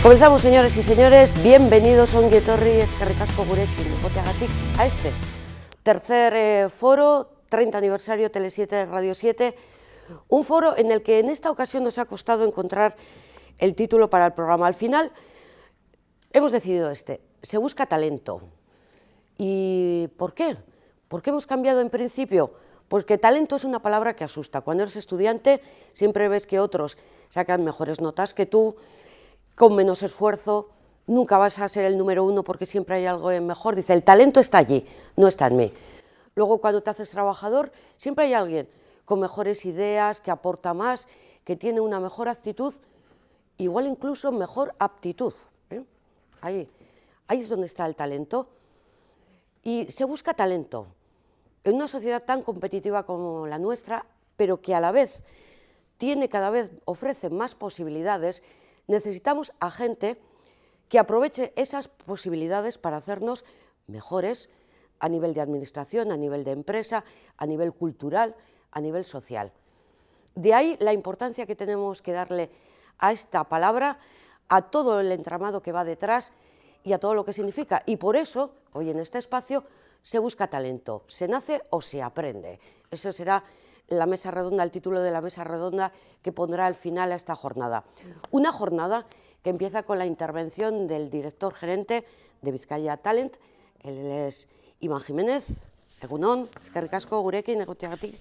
Comenzamos, señores y señores, bienvenidos a ongi etorri eskerrik asko gurekin egoteagatik a este tercer foro, 30 aniversario Tele 7, Radio 7, un foro en el que en esta ocasión nos ha costado encontrar el título para el programa. Al final hemos decidido se busca talento. ¿Y por qué? ¿Por qué hemos cambiado en principio? Porque talento es una palabra que asusta. Cuando eres estudiante siempre ves que otros sacan mejores notas que tú, con menos esfuerzo, nunca vas a ser el número uno porque siempre hay algo mejor. Dice, el talento está allí, no está en mí. Luego, cuando te haces trabajador, siempre hay alguien con mejores ideas, que aporta más, que tiene una mejor actitud, igual incluso mejor aptitud. Ahí es donde está el talento. Y se busca talento en una sociedad tan competitiva como la nuestra, pero que a la vez ofrece más posibilidades. Necesitamos a gente que aproveche esas posibilidades para hacernos mejores a nivel de administración, a nivel de empresa, a nivel cultural, a nivel social. De ahí la importancia que tenemos que darle a esta palabra, a todo el entramado que va detrás y a todo lo que significa. Y por eso, hoy en este espacio, se busca talento. ¿Se nace o se aprende? Eso será la mesa redonda, el título de la mesa redonda que pondrá al final a esta jornada. Una jornada que empieza con la intervención del director gerente de Bizkaia Talent, él es Iván Jiménez. Egunon, eskerrik asko gurekin egoteagatik.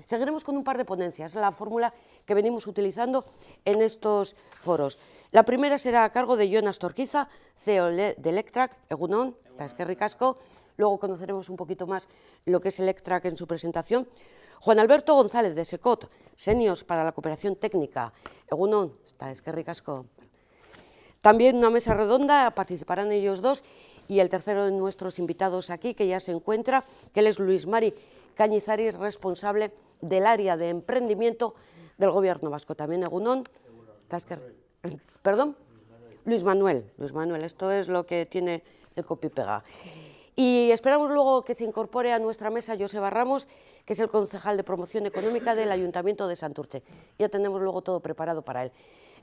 Seguiremos con un par de ponencias, la fórmula que venimos utilizando en estos foros. La primera será a cargo de Jon Astorquiza, CEO de Electrac. Egunon, eskerrik asko. Luego conoceremos un poquito más lo que es Electrac en su presentación. Juan Alberto González, de SECOT, Seniors para la Cooperación Técnica. Egunon, eskerrik asko. También una mesa redonda, participarán ellos dos, y el tercero de nuestros invitados aquí, que ya se encuentra, que él es Luis Mari Cañizares, responsable del área de emprendimiento del Gobierno vasco. También Egunon. ¿Perdón? Luis Manuel, esto es lo que tiene el copy-pega. Y esperamos luego que se incorpore a nuestra mesa Joseba Ramos, que es el concejal de Promoción Económica del Ayuntamiento de Santurce. Ya tenemos luego todo preparado para él.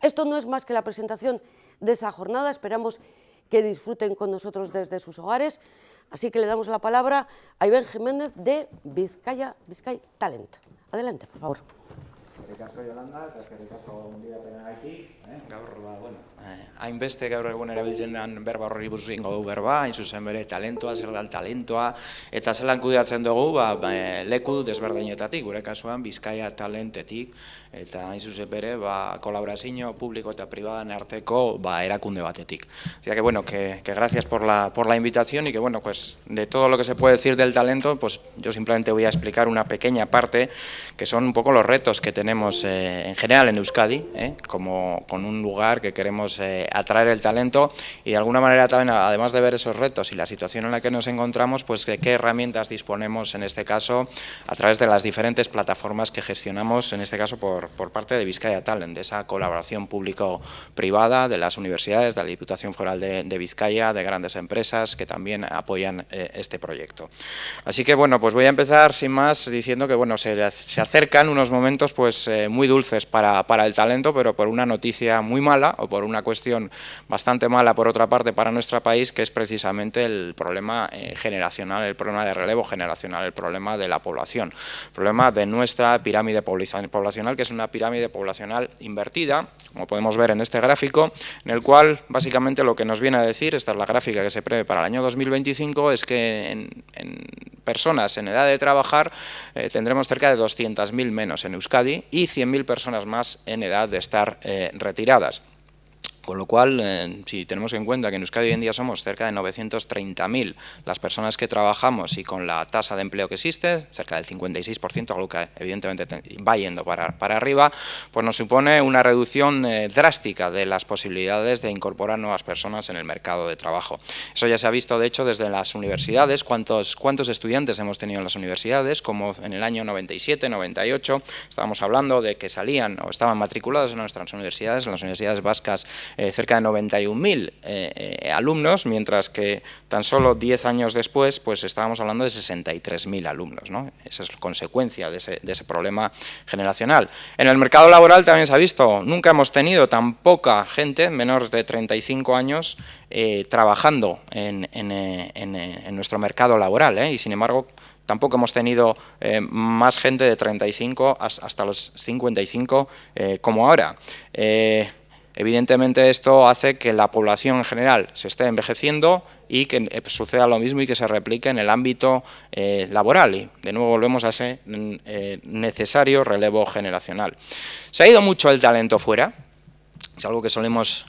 Esto no es más que la presentación de esta jornada, esperamos que disfruten con nosotros desde sus hogares, así que le damos la palabra a Iván Jiménez de Bizkaia Talent. Adelante, por favor. Eskerrik asko, Yolanda, eta eskerrik asko gonbidapena-gatik. Gaur, hainbeste gaur egun erabiltzen den berba horri buruz egingo dugu berba, hain zuzen bere talentoa, zer da talentoa, eta zelan kudeatzen dugu leku desberdinetatik, gure kasuan Bizkaia Talentetik, eta hain zuzen bere kolaborazio publiko eta privadan arteko erakunde batetik. Así que bueno, que gracias por la invitación y que bueno, pues de todo lo que se puede decir del talento, pues yo simplemente voy a explicar una pequeña parte que son un poco los retos que tenemos en general en Euskadi, como con un lugar que queremos atraer el talento y de alguna manera también, además de ver esos retos y la situación en la que nos encontramos, pues qué herramientas disponemos en este caso a través de las diferentes plataformas que gestionamos, en este caso por parte de Bizkaia Talent, de esa colaboración público-privada de las universidades, de la Diputación Foral de Bizkaia, de grandes empresas que también apoyan este proyecto. Así que bueno, pues voy a empezar sin más diciendo que bueno, se acercan unos momentos pues muy dulces para el talento, pero por una noticia muy mala o por una cuestión bastante mala por otra parte para nuestro país, que es precisamente el problema generacional, el problema de relevo generacional, el problema de la población, el problema de nuestra pirámide poblacional, que es una pirámide poblacional invertida, como podemos ver en este gráfico, en el cual básicamente lo que nos viene a decir, esta es la gráfica que se prevé para el año 2025, es que en personas en edad de trabajar tendremos cerca de 200.000 menos en Euskadi y 100.000 personas más en edad de estar retiradas. Con lo cual, si tenemos en cuenta que en Euskadi hoy en día somos cerca de 930.000 las personas que trabajamos y con la tasa de empleo que existe, cerca del 56%, algo que evidentemente va yendo para arriba, pues nos supone una reducción drástica de las posibilidades de incorporar nuevas personas en el mercado de trabajo. Eso ya se ha visto, de hecho, desde las universidades, cuántos estudiantes hemos tenido en las universidades, como en el año 97, 98, estábamos hablando de que salían o estaban matriculados en nuestras universidades, en las universidades vascas cerca de 91.000 alumnos, mientras que tan solo 10 años después pues estábamos hablando de 63.000 alumnos, ¿no? Esa es consecuencia de ese problema generacional. En el mercado laboral también se ha visto, nunca hemos tenido tan poca gente, menores de 35 años, trabajando en nuestro mercado laboral, y sin embargo tampoco hemos tenido más gente de 35 hasta los 55 como ahora. Evidentemente esto hace que la población en general se esté envejeciendo y que suceda lo mismo y que se replique en el ámbito laboral. Y de nuevo volvemos a ese necesario relevo generacional. Se ha ido mucho el talento fuera, es algo que solemos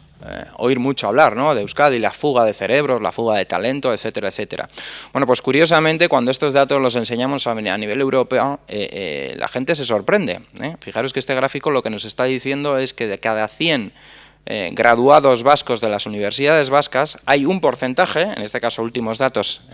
oír mucho hablar, ¿no? De Euskadi, la fuga de cerebros, la fuga de talento, etcétera, etcétera. Bueno, pues curiosamente, cuando estos datos los enseñamos a nivel europeo, la gente se sorprende, ¿eh? Fijaros que este gráfico lo que nos está diciendo es que de cada 100 graduados vascos de las universidades vascas, hay un porcentaje, en este caso últimos datos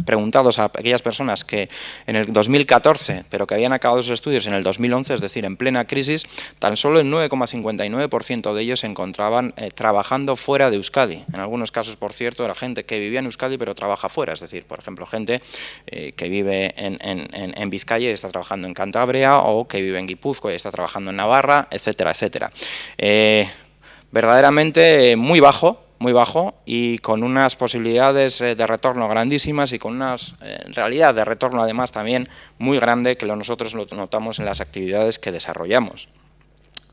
preguntados a aquellas personas que en el 2014, pero que habían acabado sus estudios en el 2011, es decir, en plena crisis, tan solo el 9,59% de ellos se encontraban trabajando fuera de Euskadi. En algunos casos, por cierto, era gente que vivía en Euskadi pero trabaja fuera, es decir, por ejemplo, gente que vive en Vizcaya y está trabajando en Cantabria, o que vive en Guipúzcoa y está trabajando en Navarra, etcétera, etcétera. Verdaderamente muy bajo y con unas posibilidades de retorno grandísimas y con una realidad de retorno además también muy grande que nosotros lo notamos en las actividades que desarrollamos.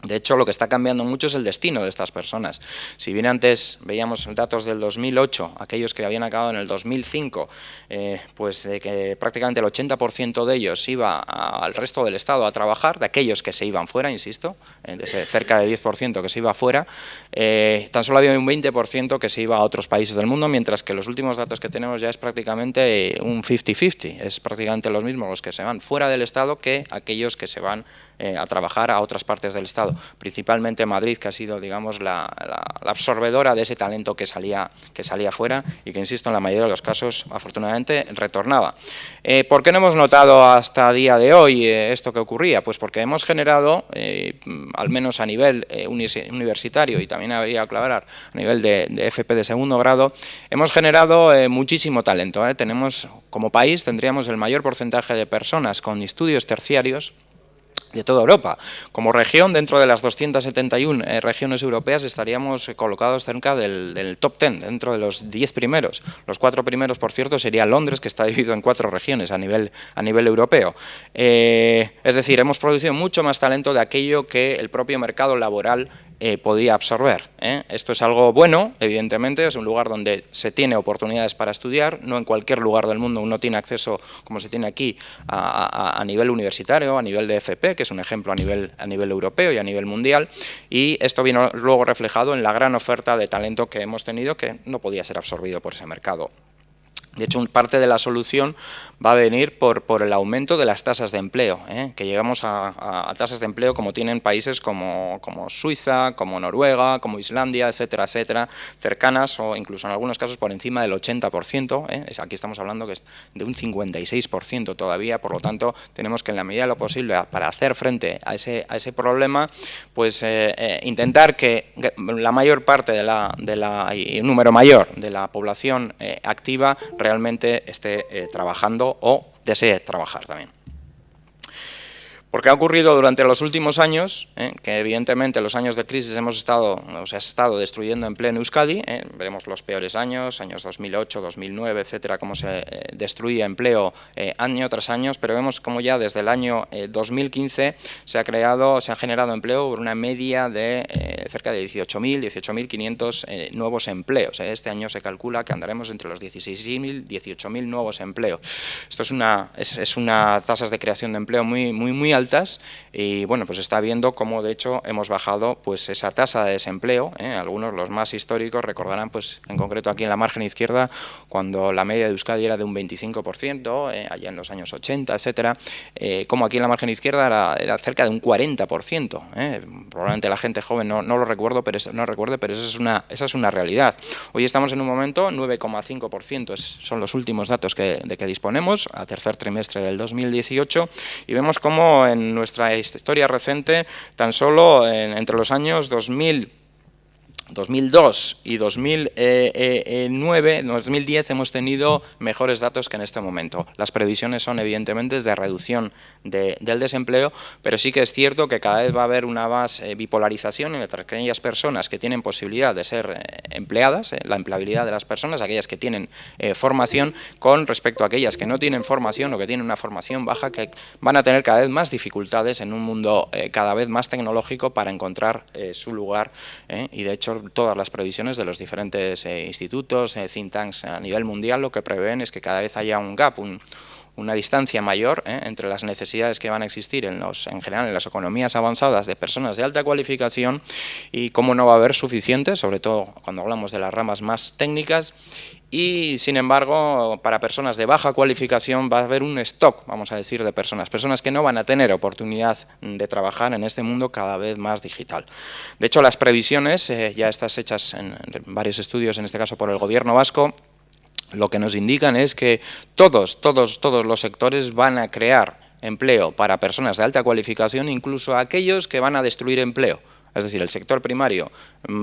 De hecho, lo que está cambiando mucho es el destino de estas personas. Si bien antes veíamos datos del 2008, aquellos que habían acabado en el 2005, pues de que prácticamente el 80% de ellos iba al resto del Estado a trabajar, de aquellos que se iban fuera, insisto, de ese cerca de 10% que se iba fuera, tan solo había un 20% que se iba a otros países del mundo, mientras que los últimos datos que tenemos ya es prácticamente un 50-50, es prácticamente los mismos los que se van fuera del Estado que aquellos que se van a trabajar a otras partes del Estado, principalmente Madrid, que ha sido, digamos, la absorbedora de ese talento que salía fuera y que, insisto, en la mayoría de los casos, afortunadamente, retornaba. ¿Por qué no hemos notado hasta día de hoy esto que ocurría? Pues porque hemos generado, al menos a nivel universitario, y también habría que aclarar a nivel de FP de segundo grado, hemos generado muchísimo talento. Tenemos, como país, tendríamos el mayor porcentaje de personas con estudios terciarios de toda Europa. Como región, dentro de las 271 regiones europeas, estaríamos colocados cerca del top 10, dentro de los 10 primeros. Los 4 primeros, por cierto, sería Londres, que está dividido en 4 regiones a nivel europeo. Es decir, hemos producido mucho más talento de aquello que el propio mercado laboral podía absorber. Esto es algo bueno, evidentemente, es un lugar donde se tiene oportunidades para estudiar, no en cualquier lugar del mundo uno tiene acceso, como se tiene aquí, a nivel universitario, a nivel de FP, que es un ejemplo a nivel europeo y a nivel mundial, y esto viene luego reflejado en la gran oferta de talento que hemos tenido, que no podía ser absorbido por ese mercado. De hecho, parte de la solución va a venir por el aumento de las tasas de empleo, que llegamos a tasas de empleo como tienen países como Suiza, como Noruega, como Islandia, etcétera, etcétera, cercanas o incluso en algunos casos por encima del 80%. Aquí estamos hablando que es de un 56% todavía, por lo tanto, tenemos que en la medida de lo posible, para hacer frente a ese problema, pues intentar que la mayor parte y un número mayor de la población activa realmente esté trabajando o desee trabajar también. Porque ha ocurrido durante los últimos años, que evidentemente los años de crisis se ha estado destruyendo empleo en Euskadi, veremos los peores años 2008, 2009, etcétera, cómo se destruía empleo año tras año, pero vemos como ya desde el año 2015 se ha generado empleo por una media de cerca de 18.500 nuevos empleos. Este año se calcula que andaremos entre los 16.000, 18.000 nuevos empleos. Esto es una tasas de creación de empleo muy altas, y bueno, pues está viendo cómo de hecho hemos bajado pues esa tasa de desempleo. Algunos, los más históricos, recordarán pues en concreto aquí en la margen izquierda, cuando la media de Euskadi era de un 25%, allá en los años 80, etcétera, como aquí en la margen izquierda era cerca de un 40%. Probablemente la gente joven no lo recuerde, pero esa es una realidad. Hoy estamos en un momento, 9,5% son los últimos datos de que disponemos, a tercer trimestre del 2018, y vemos cómo en nuestra historia reciente, tan solo entre los años 2000 2002 y 2010 hemos tenido mejores datos que en este momento. Las previsiones son evidentemente de reducción del desempleo, pero sí que es cierto que cada vez va a haber una más bipolarización entre aquellas personas que tienen posibilidad de ser empleadas, la empleabilidad de las personas, aquellas que tienen formación, con respecto a aquellas que no tienen formación o que tienen una formación baja, que van a tener cada vez más dificultades en un mundo cada vez más tecnológico para encontrar su lugar, y de hecho todas las previsiones de los diferentes institutos, think tanks a nivel mundial, lo que prevén es que cada vez haya un gap, una distancia mayor entre las necesidades que van a existir en general en las economías avanzadas de personas de alta cualificación y cómo no va a haber suficiente, sobre todo cuando hablamos de las ramas más técnicas. Y, sin embargo, para personas de baja cualificación va a haber un stock, vamos a decir, de personas que no van a tener oportunidad de trabajar en este mundo cada vez más digital. De hecho, las previsiones, ya estas hechas en varios estudios, en este caso por el Gobierno vasco, lo que nos indican es que todos los sectores van a crear empleo para personas de alta cualificación, incluso aquellos que van a destruir empleo. Es decir, el sector primario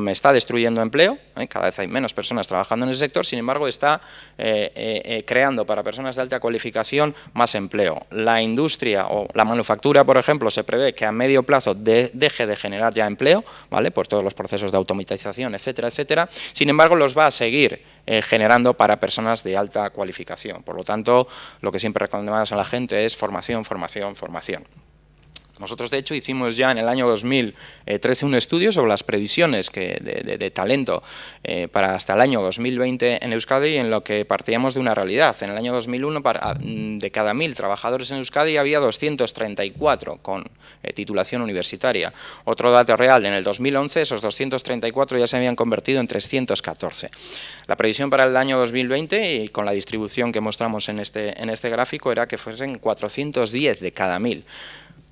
está destruyendo empleo, cada vez hay menos personas trabajando en ese sector, sin embargo está creando para personas de alta cualificación más empleo. La industria o la manufactura, por ejemplo, se prevé que a medio plazo deje de generar ya empleo, ¿vale?, por todos los procesos de automatización, etcétera, etcétera. Sin embargo, los va a seguir generando para personas de alta cualificación. Por lo tanto, lo que siempre recomendamos a la gente es formación, formación, formación. Nosotros, de hecho, hicimos ya en el año 2013 un estudio sobre las previsiones de talento para hasta el año 2020 en Euskadi, en lo que partíamos de una realidad. En el año 2001, de cada 1000 trabajadores en Euskadi, había 234 con titulación universitaria. Otro dato real, en el 2011, esos 234 ya se habían convertido en 314. La previsión para el año 2020, y con la distribución que mostramos en este gráfico, era que fuesen 410 de cada 1000.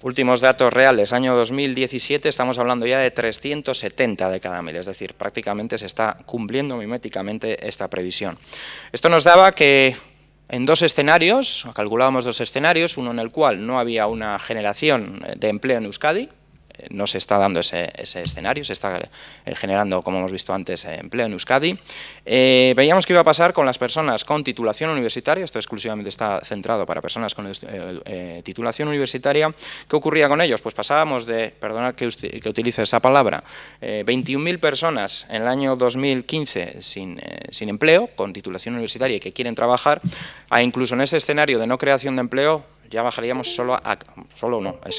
Últimos datos reales, año 2017, estamos hablando ya de 370 de cada 1000, es decir, prácticamente se está cumpliendo miméticamente esta previsión. Esto nos daba que en dos escenarios, calculábamos dos escenarios, uno en el cual no había una generación de empleo en Euskadi, no se está dando ese escenario, se está generando, como hemos visto antes, empleo en Euskadi. Veíamos que iba a pasar con las personas con titulación universitaria, esto exclusivamente está centrado para personas con titulación universitaria. ¿Qué ocurría con ellos? Pues pasábamos de, perdonad que utilice esa palabra, 21.000 personas en el año 2015 sin empleo, con titulación universitaria y que quieren trabajar, a incluso en ese escenario de no creación de empleo, ya bajaríamos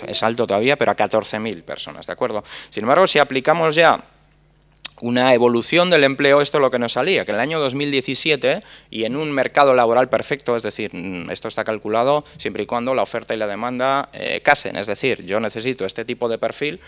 es alto todavía, pero a 14.000 personas, ¿de acuerdo? Sin embargo, si aplicamos ya una evolución del empleo, esto es lo que nos salía, que en el año 2017, y en un mercado laboral perfecto, es decir, esto está calculado siempre y cuando la oferta y la demanda casen, es decir, yo necesito este tipo de perfil,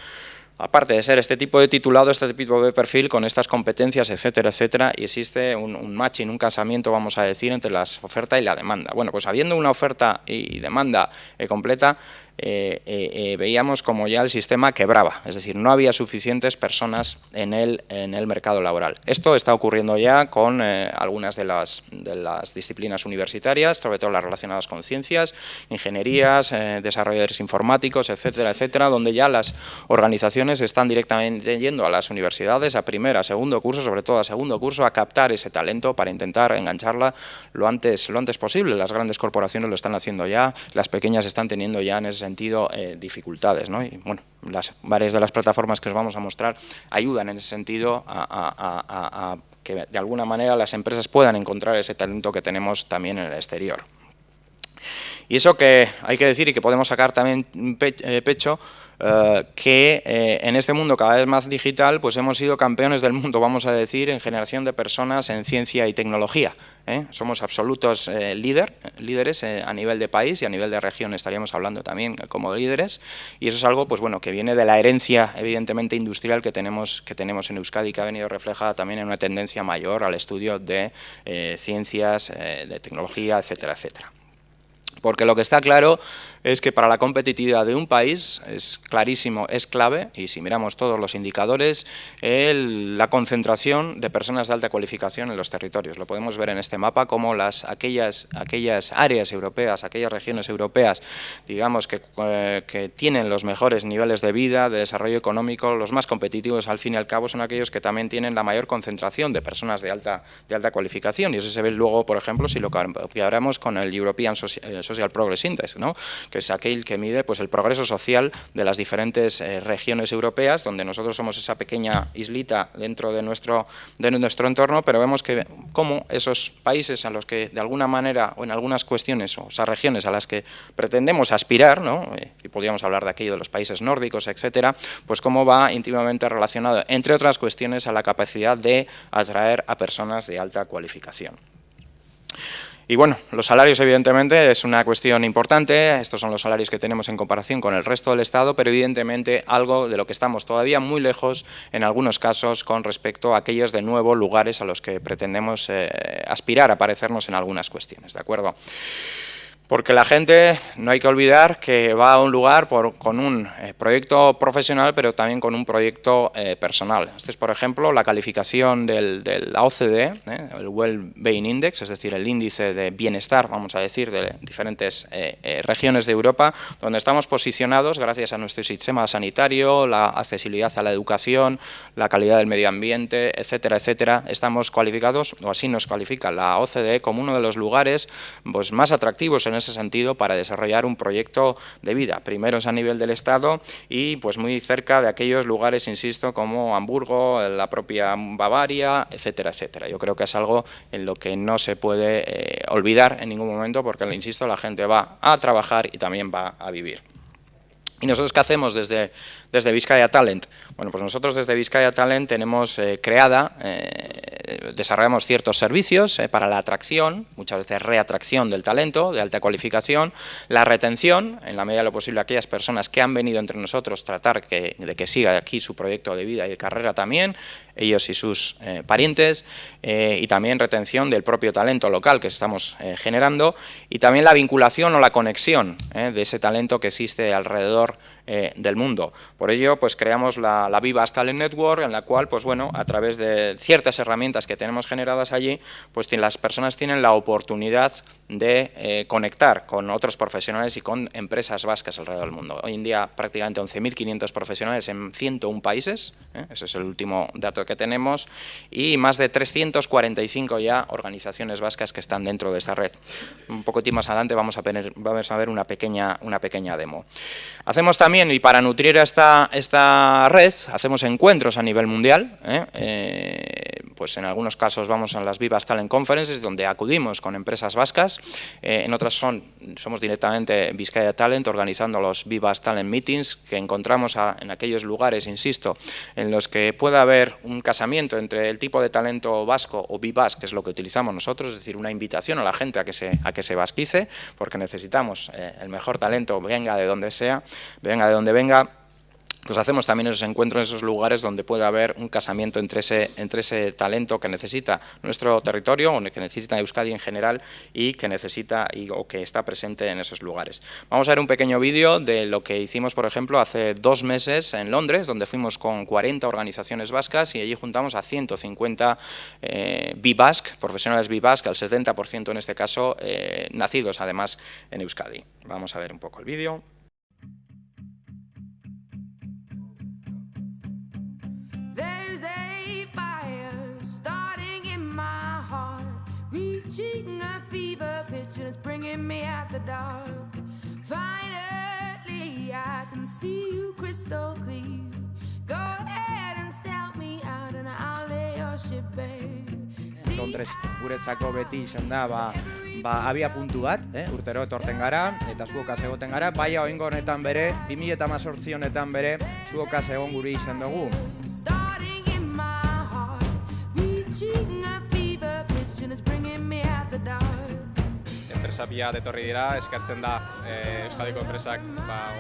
aparte de ser este tipo de titulado, este tipo de perfil con estas competencias, etcétera, etcétera, y existe un matching, un casamiento, vamos a decir, entre la oferta y la demanda. Bueno, pues habiendo una oferta y demanda completa, veíamos como ya el sistema quebraba, es decir, no había suficientes personas en el mercado laboral. Esto está ocurriendo ya con algunas de las disciplinas universitarias, sobre todo las relacionadas con ciencias, ingenierías, desarrolladores informáticos, etcétera, etcétera, donde ya las organizaciones están directamente yendo a las universidades a primer, a segundo curso, sobre todo a segundo curso, a captar ese talento para intentar engancharla lo antes posible. Las grandes corporaciones lo están haciendo ya, las pequeñas están teniendo ya en ese sentido dificultades, ¿no? Y bueno, varias de las plataformas que os vamos a mostrar ayudan en ese sentido a que de alguna manera las empresas puedan encontrar ese talento que tenemos también en el exterior. Y eso que hay que decir y que podemos sacar también pecho, que en este mundo cada vez más digital, pues hemos sido campeones del mundo, vamos a decir, en generación de personas en ciencia y tecnología. Somos absolutos líderes a nivel de país y a nivel de región estaríamos hablando también como líderes, y eso es algo, pues bueno, que viene de la herencia evidentemente industrial que tenemos en Euskadi, que ha venido reflejada también en una tendencia mayor al estudio de ciencias, de tecnología, etcétera, etcétera. Porque lo que está claro es que para la competitividad de un país es clarísimo, es clave, y si miramos todos los indicadores, la concentración de personas de alta cualificación en los territorios. Lo podemos ver en este mapa como aquellas áreas europeas, aquellas regiones europeas, digamos, que tienen los mejores niveles de vida, de desarrollo económico, los más competitivos al fin y al cabo, son aquellos que también tienen la mayor concentración de personas de alta cualificación, y eso se ve luego, por ejemplo, si lo comparamos con el European Social Progress Index, ¿no?, que es aquel que mide pues el progreso social de las diferentes regiones europeas, donde nosotros somos esa pequeña islita dentro de nuestro entorno, pero vemos que cómo esos países a los que de alguna manera o en algunas cuestiones o esas regiones a las que pretendemos aspirar, ¿no?, y podríamos hablar de aquello de los países nórdicos, etcétera, pues cómo va íntimamente relacionado, entre otras cuestiones, a la capacidad de atraer a personas de alta cualificación. Y bueno, los salarios evidentemente es una cuestión importante, estos son los salarios que tenemos en comparación con el resto del Estado, pero evidentemente algo de lo que estamos todavía muy lejos en algunos casos con respecto a aquellos de nuevo lugares a los que pretendemos aspirar a parecernos en algunas cuestiones, ¿de acuerdo? Porque la gente, no hay que olvidar que va a un lugar con un proyecto profesional, pero también con un proyecto personal. Este es, por ejemplo, la calificación de la OCDE, el Well-Being Index, es decir, el índice de bienestar, vamos a decir, de diferentes regiones de Europa, donde estamos posicionados gracias a nuestro sistema sanitario, la accesibilidad a la educación, la calidad del medio ambiente, etcétera, etcétera. Estamos cualificados, o así nos califica la OCDE, como uno de los lugares pues, más atractivos en ese sentido para desarrollar un proyecto de vida. Primero es a nivel del Estado y pues muy cerca de aquellos lugares, insisto, como Hamburgo, la propia Bavaria, etcétera, etcétera. Yo creo que es algo en lo que no se puede olvidar en ningún momento porque, insisto, la gente va a trabajar y también va a vivir. ¿Y nosotros qué hacemos desde Bizkaia Talent? Bueno, pues nosotros desde Bizkaia Talent tenemos desarrollamos ciertos servicios para la atracción, muchas veces reatracción del talento de alta cualificación, la retención, en la medida de lo posible, aquellas personas que han venido entre nosotros, tratar de que siga aquí su proyecto de vida y de carrera también, ellos y sus parientes, y también retención del propio talento local que estamos generando, y también la vinculación o la conexión de ese talento que existe alrededor del mundo. Por ello, pues creamos la Vivas Talent Network, en la cual, pues bueno, a través de ciertas herramientas que tenemos generadas allí, pues las personas tienen la oportunidad de conectar con otros profesionales y con empresas vascas alrededor del mundo. Hoy en día prácticamente 11.500 profesionales en 101 países, ese es el último dato que tenemos, y más de 345 ya organizaciones vascas que están dentro de esta red. Un poquitín más adelante vamos a ver una pequeña demo. Hacemos también, y para nutrir esta red, hacemos encuentros a nivel mundial, pues en algunos casos vamos a las Vivas Talent Conferences, donde acudimos con empresas vascas, en otras somos directamente Bizkaia Talent organizando los Vivas Talent Meetings, que encontramos en aquellos lugares, insisto, en los que pueda haber un casamiento entre el tipo de talento vasco o Vivas, que es lo que utilizamos nosotros, es decir, una invitación a la gente a que se vasquice, porque necesitamos el mejor talento, venga de donde sea, venga de donde venga. Pues hacemos también esos encuentros en esos lugares donde puede haber un casamiento entre ese talento que necesita nuestro territorio, o que necesita Euskadi en general y que necesita o que está presente en esos lugares. Vamos a ver un pequeño vídeo de lo que hicimos, por ejemplo, hace 2 meses en Londres, donde fuimos con 40 organizaciones vascas y allí juntamos a 150 Bibasc, profesionales Bibasc, al 70% en este caso, nacidos además en Euskadi. Vamos a ver un poco el vídeo. Reaching a fever pitch and it's bringing me out the dark. Finally I can see you crystal clear. Go ahead and sell me out and I'll lay your ship bare. Londres guretzako beti izan da abia puntu bat, urtero etorten gara eta zuokaz egoten gara, baina oraingo honetan bere 2018 honetan bere zuokaz egon guri izan dugu. Enpresa pila etorri dira, eskartzen da Euskadiko enpresak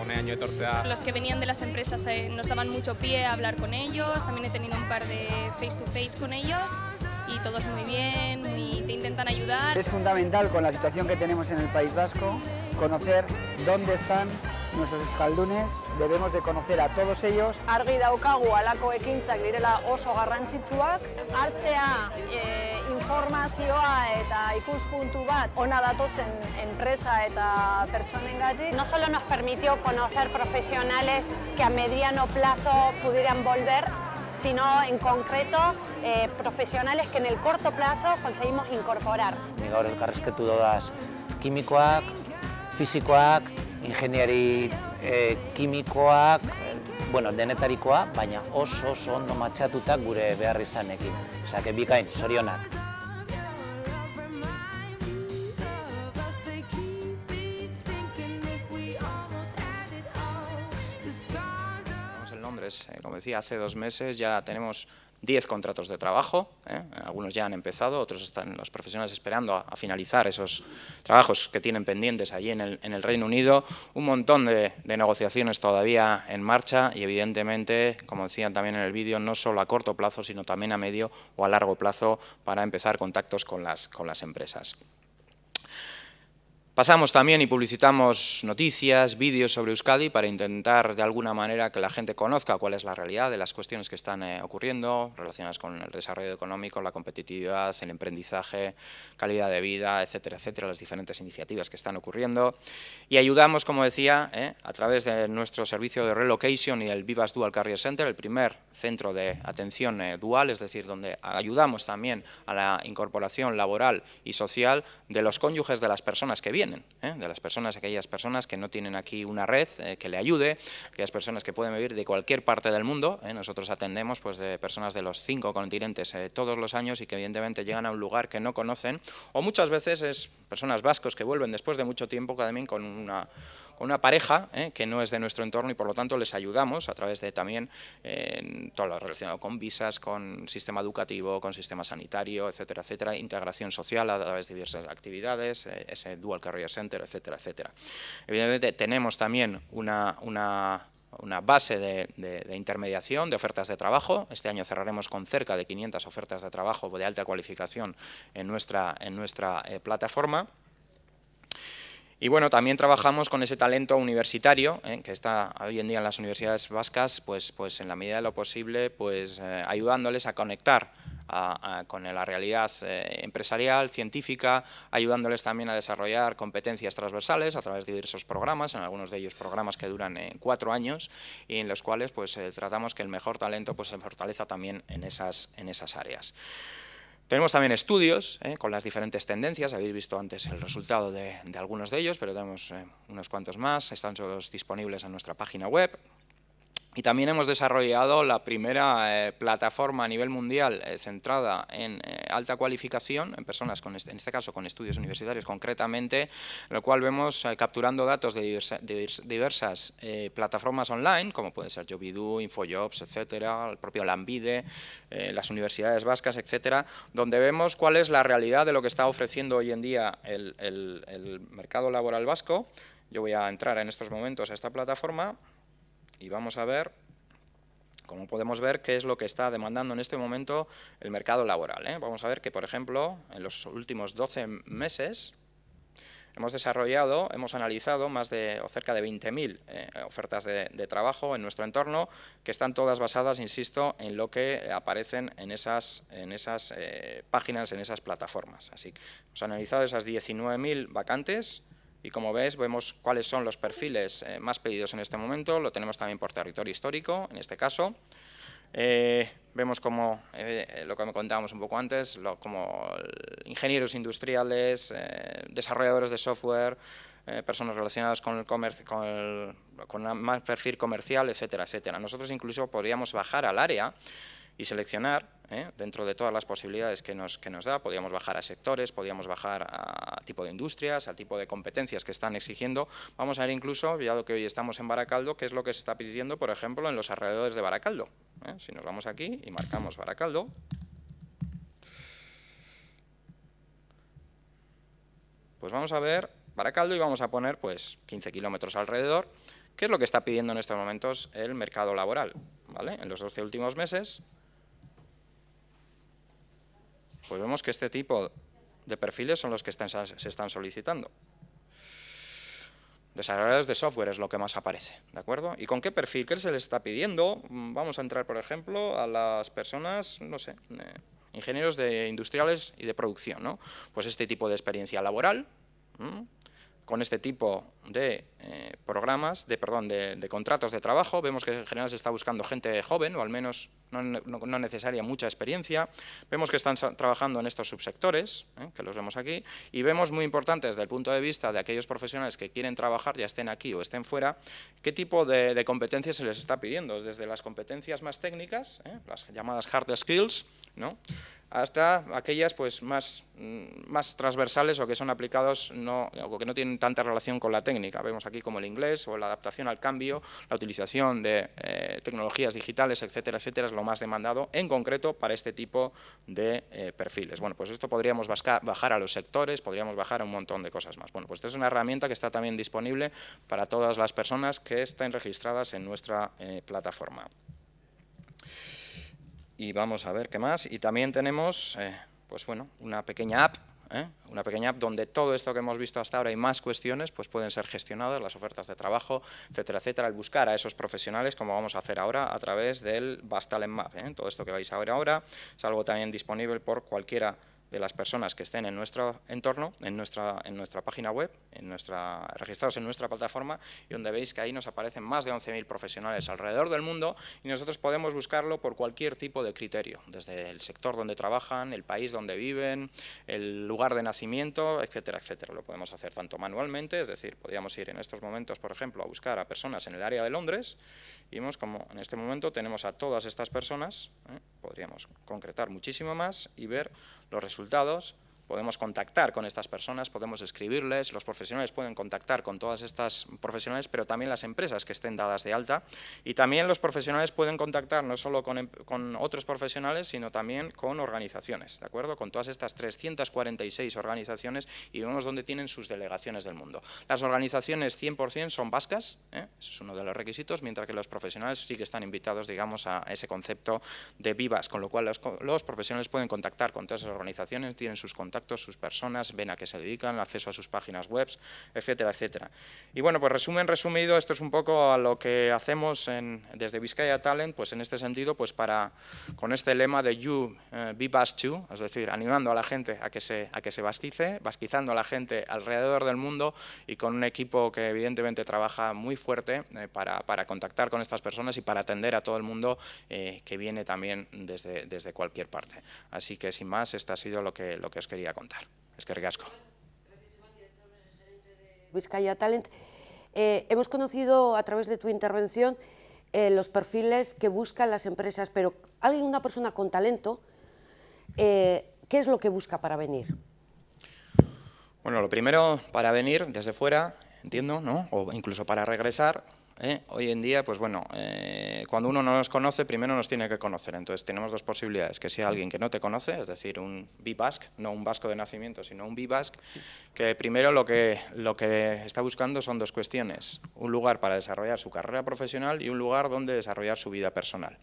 honeaino etortzea. Los que venían de las empresas nos daban mucho pie a hablar con ellos, también he tenido un par de face to face con ellos y todos muy bien y te intentan ayudar. Es fundamental con la situación que tenemos en el País Vasco conocer dónde están nuestros euskaldunes, debemos de conocer a todos ellos. Argi daukagu halako ekintzak direla oso garrantzitsuak, hartzea informazioa eta ikuspuntu bat ona datozen enpresa eta pertsonengatik. No solo nos permitió conocer profesionales que a mediano plazo pudieran volver, sino en concreto profesionales que en el corto plazo conseguimos incorporar. Gaur elkarrizketu dodaz kimikoak, fisikoak, ingeniari kimikoak, denetarikoa, baina oso ondo matxatutak gure behar izanekin. Osea, bikain, zorionak. Como decía, hace 2 meses ya tenemos 10 contratos de trabajo, algunos ya han empezado, otros están los profesionales esperando a finalizar esos trabajos que tienen pendientes allí en el Reino Unido, un montón de negociaciones todavía en marcha y evidentemente, como decían también en el vídeo, no solo a corto plazo, sino también a medio o a largo plazo para empezar contactos con las empresas. Pasamos también y publicitamos noticias, vídeos sobre Euskadi para intentar de alguna manera que la gente conozca cuál es la realidad de las cuestiones que están ocurriendo relacionadas con el desarrollo económico, la competitividad, el emprendizaje, calidad de vida, etcétera, etcétera, las diferentes iniciativas que están ocurriendo. Y ayudamos, como decía, a través de nuestro servicio de relocation y el Vivas Dual Career Center, el primer centro de atención dual, es decir, donde ayudamos también a la incorporación laboral y social de los cónyuges de las personas que vienen, de las personas, aquellas personas que no tienen aquí una red que le ayude, aquellas personas que pueden vivir de cualquier parte del mundo. Nosotros atendemos pues, de personas de los 5 continentes todos los años y que evidentemente llegan a un lugar que no conocen, o muchas veces es personas vascos que vuelven después de mucho tiempo también con una pareja que no es de nuestro entorno y por lo tanto les ayudamos a través de también todo lo relacionado con visas, con sistema educativo, con sistema sanitario, etcétera, etcétera, integración social a través de diversas actividades, ese Dual Career Center, etcétera, etcétera. Evidentemente tenemos también una base de intermediación de ofertas de trabajo. Este año cerraremos con cerca de 500 ofertas de trabajo de alta cualificación en nuestra plataforma. Y bueno, también trabajamos con ese talento universitario que está hoy en día en las universidades vascas, pues en la medida de lo posible, ayudándoles a conectar con la realidad empresarial, científica, ayudándoles también a desarrollar competencias transversales a través de diversos programas, en algunos de ellos programas que duran 4 años y en los cuales tratamos que el mejor talento se fortalezca también en esas áreas. Tenemos también estudios con las diferentes tendencias, habéis visto antes el resultado de algunos de ellos, pero tenemos unos cuantos más, están todos disponibles en nuestra página web. Y también hemos desarrollado la primera plataforma a nivel mundial centrada en alta cualificación, en personas, en este caso con estudios universitarios concretamente, en lo cual vemos capturando datos de diversas plataformas online, como puede ser Jobidoo, Infojobs, etcétera, el propio Lanbide, las universidades vascas, etcétera, donde vemos cuál es la realidad de lo que está ofreciendo hoy en día el mercado laboral vasco. Yo voy a entrar en estos momentos a esta plataforma y vamos a ver, como podemos ver, qué es lo que está demandando en este momento el mercado laboral. Vamos a ver que, por ejemplo, en los últimos 12 meses hemos analizado más de o cerca de 20.000 ofertas de trabajo en nuestro entorno, que están todas basadas, insisto, en lo que aparecen en esas páginas, en esas plataformas. Así que hemos analizado esas 19.000 vacantes. Y como ves, vemos cuáles son los perfiles más pedidos en este momento, lo tenemos también por territorio histórico, en este caso. Vemos como, lo que me contábamos un poco antes, como ingenieros industriales, desarrolladores de software, personas relacionadas con el comercio, con más perfil comercial, etcétera, etcétera. Nosotros incluso podríamos bajar al área y seleccionar, dentro de todas las posibilidades que nos da, podríamos bajar a sectores, podríamos bajar a tipo de industrias, al tipo de competencias que están exigiendo. Vamos a ver incluso, dado que hoy estamos en Baracaldo, qué es lo que se está pidiendo, por ejemplo, en los alrededores de Baracaldo. Si nos vamos aquí y marcamos Baracaldo, pues vamos a ver Baracaldo y vamos a poner 15 kilómetros alrededor, qué es lo que está pidiendo en estos momentos el mercado laboral, ¿vale? En los 12 últimos meses, pues vemos que este tipo de perfiles son los que se están solicitando. Desarrolladores de software es lo que más aparece, ¿de acuerdo? ¿Y con qué perfil? ¿Qué se les está pidiendo? Vamos a entrar, por ejemplo, a las personas, no sé, ingenieros industriales y de producción, ¿no? Pues este tipo de experiencia laboral, con este tipo de programas, de contratos de trabajo. Vemos que en general se está buscando gente joven, o al menos no necesaria mucha experiencia. Vemos que están trabajando en estos subsectores, que los vemos aquí, y vemos muy importante desde el punto de vista de aquellos profesionales que quieren trabajar, ya estén aquí o estén fuera, qué tipo de competencias se les está pidiendo, desde las competencias más técnicas, las llamadas hard skills, ¿no?, hasta aquellas pues más transversales o que son aplicados o que no tienen tanta relación con la técnica. Vemos aquí como el inglés o la adaptación al cambio, la utilización de tecnologías digitales, etcétera, etcétera, es lo más demandado en concreto para este tipo de perfiles. Bueno, pues esto podríamos bajar a los sectores, podríamos bajar a un montón de cosas más. Bueno, pues esta es una herramienta que está también disponible para todas las personas que estén registradas en nuestra plataforma. Y vamos a ver qué más. Y también tenemos, pues bueno, una pequeña app donde todo esto que hemos visto hasta ahora y más cuestiones pues pueden ser gestionadas, las ofertas de trabajo, etcétera, etcétera, el buscar a esos profesionales, como vamos a hacer ahora a través del Basque Talent Map. Todo esto que vais a ver ahora es algo también disponible por cualquiera de las personas que estén en nuestro entorno, en nuestra página web, registrados en nuestra plataforma, y donde veis que ahí nos aparecen más de 11.000 profesionales alrededor del mundo, y nosotros podemos buscarlo por cualquier tipo de criterio, desde el sector donde trabajan, el país donde viven, el lugar de nacimiento, etcétera, etcétera. Lo podemos hacer tanto manualmente, es decir, podríamos ir en estos momentos, por ejemplo, a buscar a personas en el área de Londres, y vemos como en este momento tenemos a todas estas personas, podríamos concretar muchísimo más y ver los resultados. Podemos contactar con estas personas, podemos escribirles, los profesionales pueden contactar con todas estas profesionales, pero también las empresas que estén dadas de alta, y también los profesionales pueden contactar no solo con otros profesionales, sino también con organizaciones, ¿de acuerdo? Con todas estas 346 organizaciones, y vemos dónde tienen sus delegaciones del mundo. Las organizaciones 100% son vascas, ese es uno de los requisitos, mientras que los profesionales sí que están invitados, digamos, a ese concepto de vivas, con lo cual los profesionales pueden contactar con todas esas organizaciones, tienen sus contactos, sus personas, ven a qué se dedican, acceso a sus páginas web, etcétera, etcétera. Y bueno, pues resumido, esto es un poco a lo que hacemos desde Bizkaia Talent, pues en este sentido, pues con este lema de You Be Basque Too, es decir, animando a la gente a que se basquice, basquizando a la gente alrededor del mundo, y con un equipo que evidentemente trabaja muy fuerte para contactar con estas personas y para atender a todo el mundo que viene también desde cualquier parte. Así que sin más, esto ha sido lo que os quería contar. Eskerrik asko. Bizkaia Talent, hemos conocido a través de tu intervención los perfiles que buscan las empresas, pero una persona con talento, ¿qué es lo que busca para venir? Bueno, lo primero, para venir desde fuera, entiendo, ¿no?, o incluso para regresar. Hoy en día, pues bueno, cuando uno no nos conoce, primero nos tiene que conocer. Entonces tenemos dos posibilidades: que sea alguien que no te conoce, es decir, un Bi-Basque, no un vasco de nacimiento, sino un Bi-Basque, que primero lo que está buscando son dos cuestiones: un lugar para desarrollar su carrera profesional y un lugar donde desarrollar su vida personal.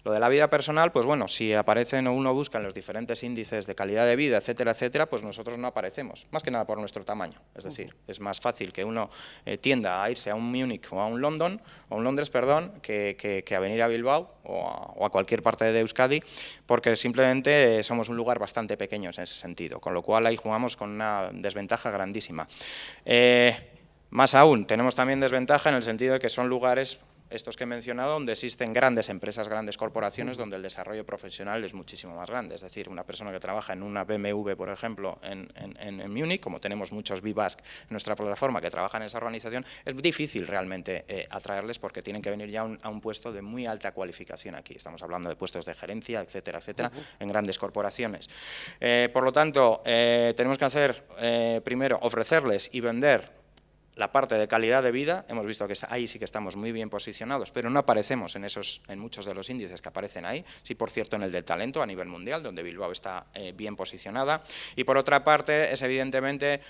Lo de la vida personal, pues bueno, si aparecen o uno busca en los diferentes índices de calidad de vida, etcétera, etcétera, pues nosotros no aparecemos, más que nada por nuestro tamaño. Es decir, es más fácil que uno tienda a irse a un Múnich o a un Londres, que a venir a Bilbao o a cualquier parte de Euskadi, porque simplemente somos un lugar bastante pequeño en ese sentido, con lo cual ahí jugamos con una desventaja grandísima. Más aún, tenemos también desventaja en el sentido de que son lugares, estos que he mencionado, donde existen grandes empresas, grandes corporaciones, donde el desarrollo profesional es muchísimo más grande. Es decir, una persona que trabaja en una BMW, por ejemplo, en Múnich, como tenemos muchos Bi-Basque en nuestra plataforma que trabajan en esa organización, es difícil realmente atraerles, porque tienen que venir ya a un puesto de muy alta cualificación aquí. Estamos hablando de puestos de gerencia, etcétera, etcétera, en grandes corporaciones. Por lo tanto, tenemos que hacer, primero, ofrecerles y vender la parte de calidad de vida. Hemos visto que ahí sí que estamos muy bien posicionados, pero no aparecemos en muchos de los índices que aparecen ahí. Sí, por cierto, en el del talento a nivel mundial, donde Bilbao está bien posicionada. Y por otra parte, es evidentemente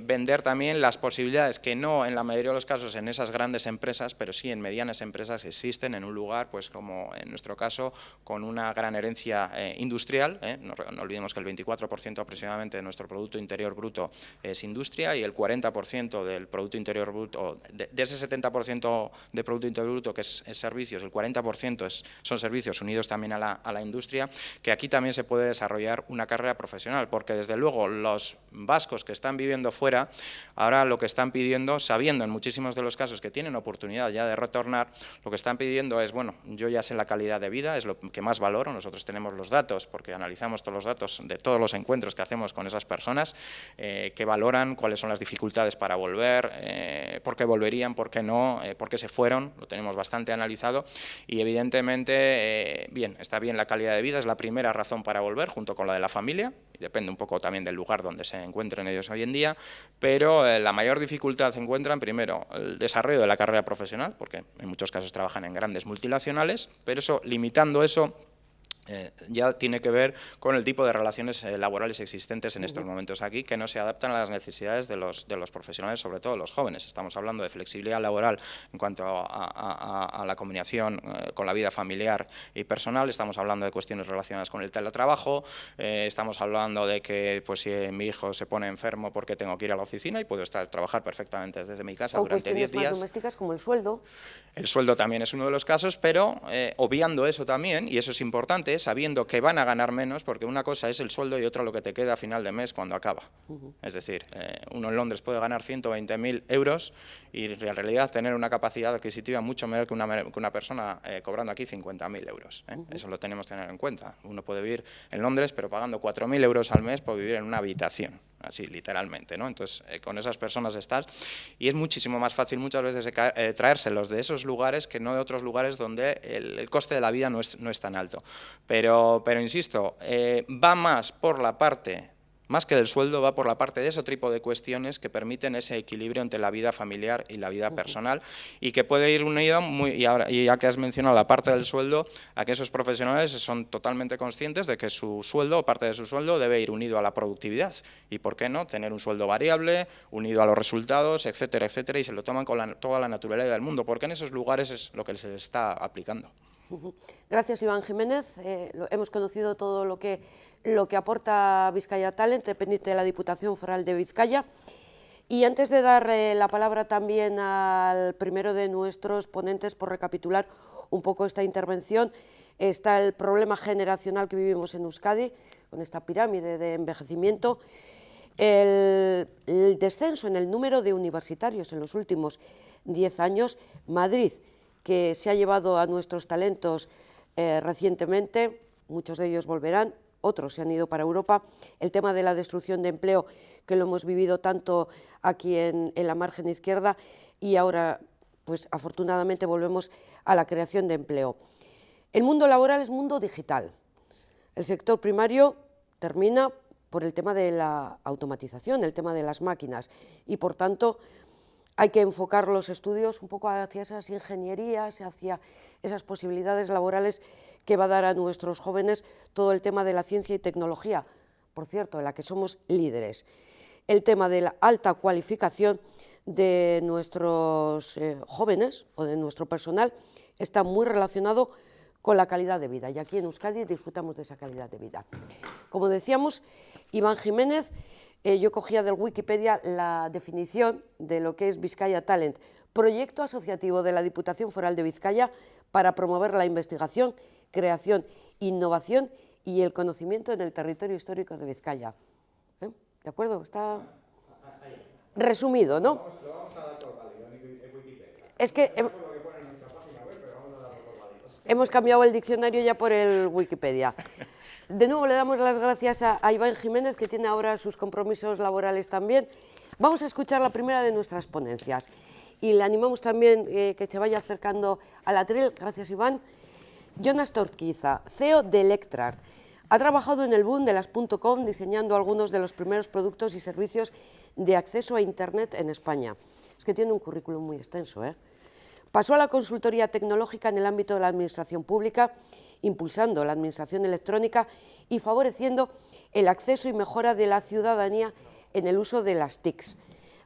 vender también las posibilidades que no en la mayoría de los casos en esas grandes empresas, pero sí en medianas empresas existen en un lugar, pues como en nuestro caso, con una gran herencia industrial. No olvidemos que el 24% aproximadamente de nuestro Producto Interior Bruto es industria, y el 40% del Producto Producto Interior Bruto, de ese 70% de Producto Interior Bruto que es servicios, el 40% son servicios unidos también a la industria, que aquí también se puede desarrollar una carrera profesional, porque desde luego los vascos que están viviendo fuera, ahora lo que están pidiendo, sabiendo en muchísimos de los casos que tienen oportunidad ya de retornar, lo que están pidiendo es, bueno, yo ya sé la calidad de vida, es lo que más valoro, nosotros tenemos los datos, porque analizamos todos los datos de todos los encuentros que hacemos con esas personas, que valoran cuáles son las dificultades para volver, por qué volverían, por qué no, por qué se fueron, lo tenemos bastante analizado y evidentemente, bien, está bien la calidad de vida, es la primera razón para volver, junto con la de la familia, y depende un poco también del lugar donde se encuentren ellos hoy en día, pero la mayor dificultad se encuentran, primero, el desarrollo de la carrera profesional, porque en muchos casos trabajan en grandes multinacionales, pero eso, limitando eso, ya tiene que ver con el tipo de relaciones laborales existentes en estos momentos aquí, que no se adaptan a las necesidades de los profesionales, sobre todo los jóvenes. Estamos hablando de flexibilidad laboral en cuanto a la combinación con la vida familiar y personal, estamos hablando de cuestiones relacionadas con el teletrabajo, estamos hablando de que pues, si mi hijo se pone enfermo porque tengo que ir a la oficina y puedo trabajar perfectamente desde mi casa durante 10 días. O cuestiones más domésticas como el sueldo. El sueldo también es uno de los casos, pero obviando eso también, y eso es importante, sabiendo que van a ganar menos, porque una cosa es el sueldo y otra lo que te queda a final de mes cuando acaba. Es decir, uno en Londres puede ganar 120.000 euros y en realidad tener una capacidad adquisitiva mucho menor que una persona cobrando aquí 50.000 euros. Eso lo tenemos que tener en cuenta. Uno puede vivir en Londres, pero pagando 4.000 euros al mes por vivir en una habitación, así literalmente, ¿no? Entonces, con esas personas estás, y es muchísimo más fácil muchas veces traérselos de esos lugares que no de otros lugares donde el coste de la vida no es tan alto. Pero insisto, va más por la parte, más que del sueldo, va por la parte de ese tipo de cuestiones que permiten ese equilibrio entre la vida familiar y la vida personal, y que puede ir unido, y ya que has mencionado la parte del sueldo, a que esos profesionales son totalmente conscientes de que su sueldo, o parte de su sueldo, debe ir unido a la productividad, y por qué no, tener un sueldo variable, unido a los resultados, etcétera, etcétera, y se lo toman con toda la naturalidad del mundo, porque en esos lugares es lo que se les está aplicando. Gracias, Iván Jiménez. Hemos conocido todo lo que aporta Bizkaia Talent, dependiente de la Diputación Foral de Vizcaya. Y antes de dar la palabra también al primero de nuestros ponentes, por recapitular un poco esta intervención, está el problema generacional que vivimos en Euskadi, con esta pirámide de envejecimiento, el descenso en el número de universitarios en los últimos 10 años, Madrid, que se ha llevado a nuestros talentos recientemente, muchos de ellos volverán, otros se han ido para Europa, el tema de la destrucción de empleo, que lo hemos vivido tanto aquí en la margen izquierda, y ahora, pues afortunadamente, volvemos a la creación de empleo. El mundo laboral es mundo digital. El sector primario termina por el tema de la automatización, el tema de las máquinas, y por tanto hay que enfocar los estudios un poco hacia esas ingenierías, hacia esas posibilidades laborales que va a dar a nuestros jóvenes todo el tema de la ciencia y tecnología, por cierto, en la que somos líderes. El tema de la alta cualificación de nuestros jóvenes o de nuestro personal está muy relacionado con la calidad de vida, y aquí en Euskadi disfrutamos de esa calidad de vida. Como decíamos, Iván Jiménez, yo cogía del Wikipedia la definición de lo que es Bizkaia Talent, proyecto asociativo de la Diputación Foral de Vizcaya para promover la investigación, creación, innovación y el conocimiento en el territorio histórico de Vizcaya. ¿De acuerdo? Está resumido, ¿no? Lo vamos a dar por válido en Wikipedia. Es que hemos cambiado el diccionario ya por el Wikipedia. De nuevo le damos las gracias a Iván Jiménez, que tiene ahora sus compromisos laborales también. Vamos a escuchar la primera de nuestras ponencias y le animamos también que se vaya acercando al atril. Gracias, Iván. Jonas Torquiza, CEO de Electrart. Ha trabajado en el boom de las .com diseñando algunos de los primeros productos y servicios de acceso a Internet en España. Es que tiene un currículum muy extenso, ¿eh? Pasó a la consultoría tecnológica en el ámbito de la administración pública, impulsando la administración electrónica y favoreciendo el acceso y mejora de la ciudadanía en el uso de las TICs.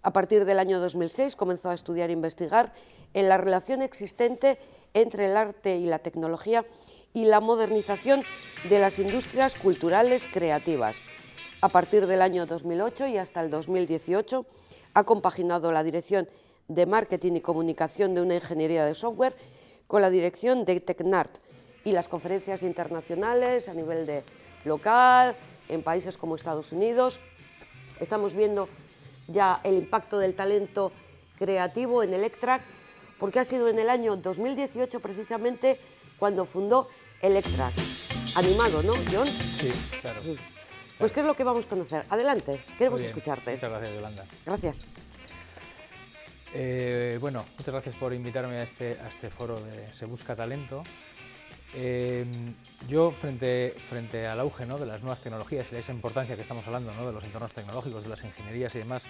A partir del año 2006 comenzó a estudiar e investigar en la relación existente entre el arte y la tecnología y la modernización de las industrias culturales creativas. A partir del año 2008 y hasta el 2018 Ha compaginado la dirección de marketing y comunicación de una ingeniería de software con la dirección de Tecnart y las conferencias internacionales a nivel de local, en países como Estados Unidos. Estamos viendo ya el impacto del talento creativo en Electrac, porque ha sido en el año 2018 precisamente cuando fundó Electrac. Animado, ¿no, Jon? Sí, claro. Pues ¿qué es lo que vamos a conocer? Adelante, queremos escucharte. Muchas gracias, Yolanda. Gracias. Bueno, muchas gracias por invitarme a este foro de Se Busca Talento. Yo, frente al auge, ¿no?, de las nuevas tecnologías y de esa importancia que estamos hablando, ¿no?, de los entornos tecnológicos, de las ingenierías y demás,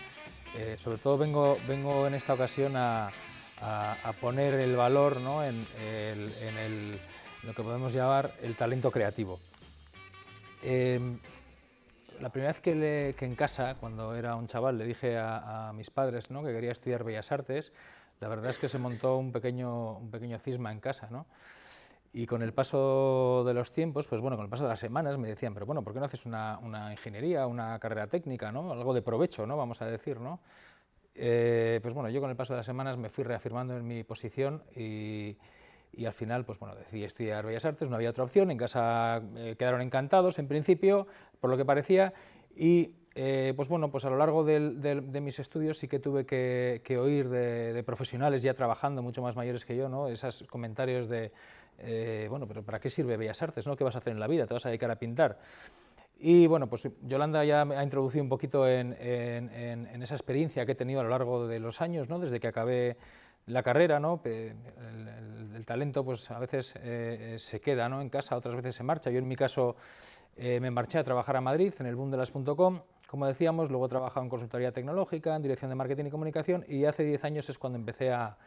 sobre todo vengo en esta ocasión a poner el valor, ¿no?, en lo que podemos llamar el talento creativo. La primera vez que en casa, cuando era un chaval, le dije a mis padres, ¿no?, que quería estudiar Bellas Artes, la verdad es que se montó un pequeño cisma en casa, ¿no? Y con el paso de los tiempos, pues bueno, con el paso de las semanas me decían, pero bueno, ¿por qué no haces una ingeniería, una carrera técnica, ¿no?, algo de provecho, ¿no?, vamos a decir, ¿no? Pues bueno, yo con el paso de las semanas me fui reafirmando en mi posición y al final, pues bueno, decidí estudiar Bellas Artes, no había otra opción, en casa quedaron encantados en principio, por lo que parecía, y pues bueno, pues a lo largo de mis estudios sí que tuve que oír de profesionales ya trabajando, mucho más mayores que yo, ¿no?, esos comentarios de, bueno, pero ¿para qué sirve Bellas Artes, ¿no?, qué vas a hacer en la vida, te vas a dedicar a pintar? Y bueno, pues Yolanda ya me ha introducido un poquito en esa experiencia que he tenido a lo largo de los años, ¿no?, desde que acabé la carrera, ¿no? El talento pues a veces se queda, ¿no?, en casa, otras veces se marcha. Yo en mi caso me marché a trabajar a Madrid en el boomdelas.com, como decíamos, luego he trabajado en consultoría tecnológica, en dirección de marketing y comunicación, y hace 10 años es cuando empecé a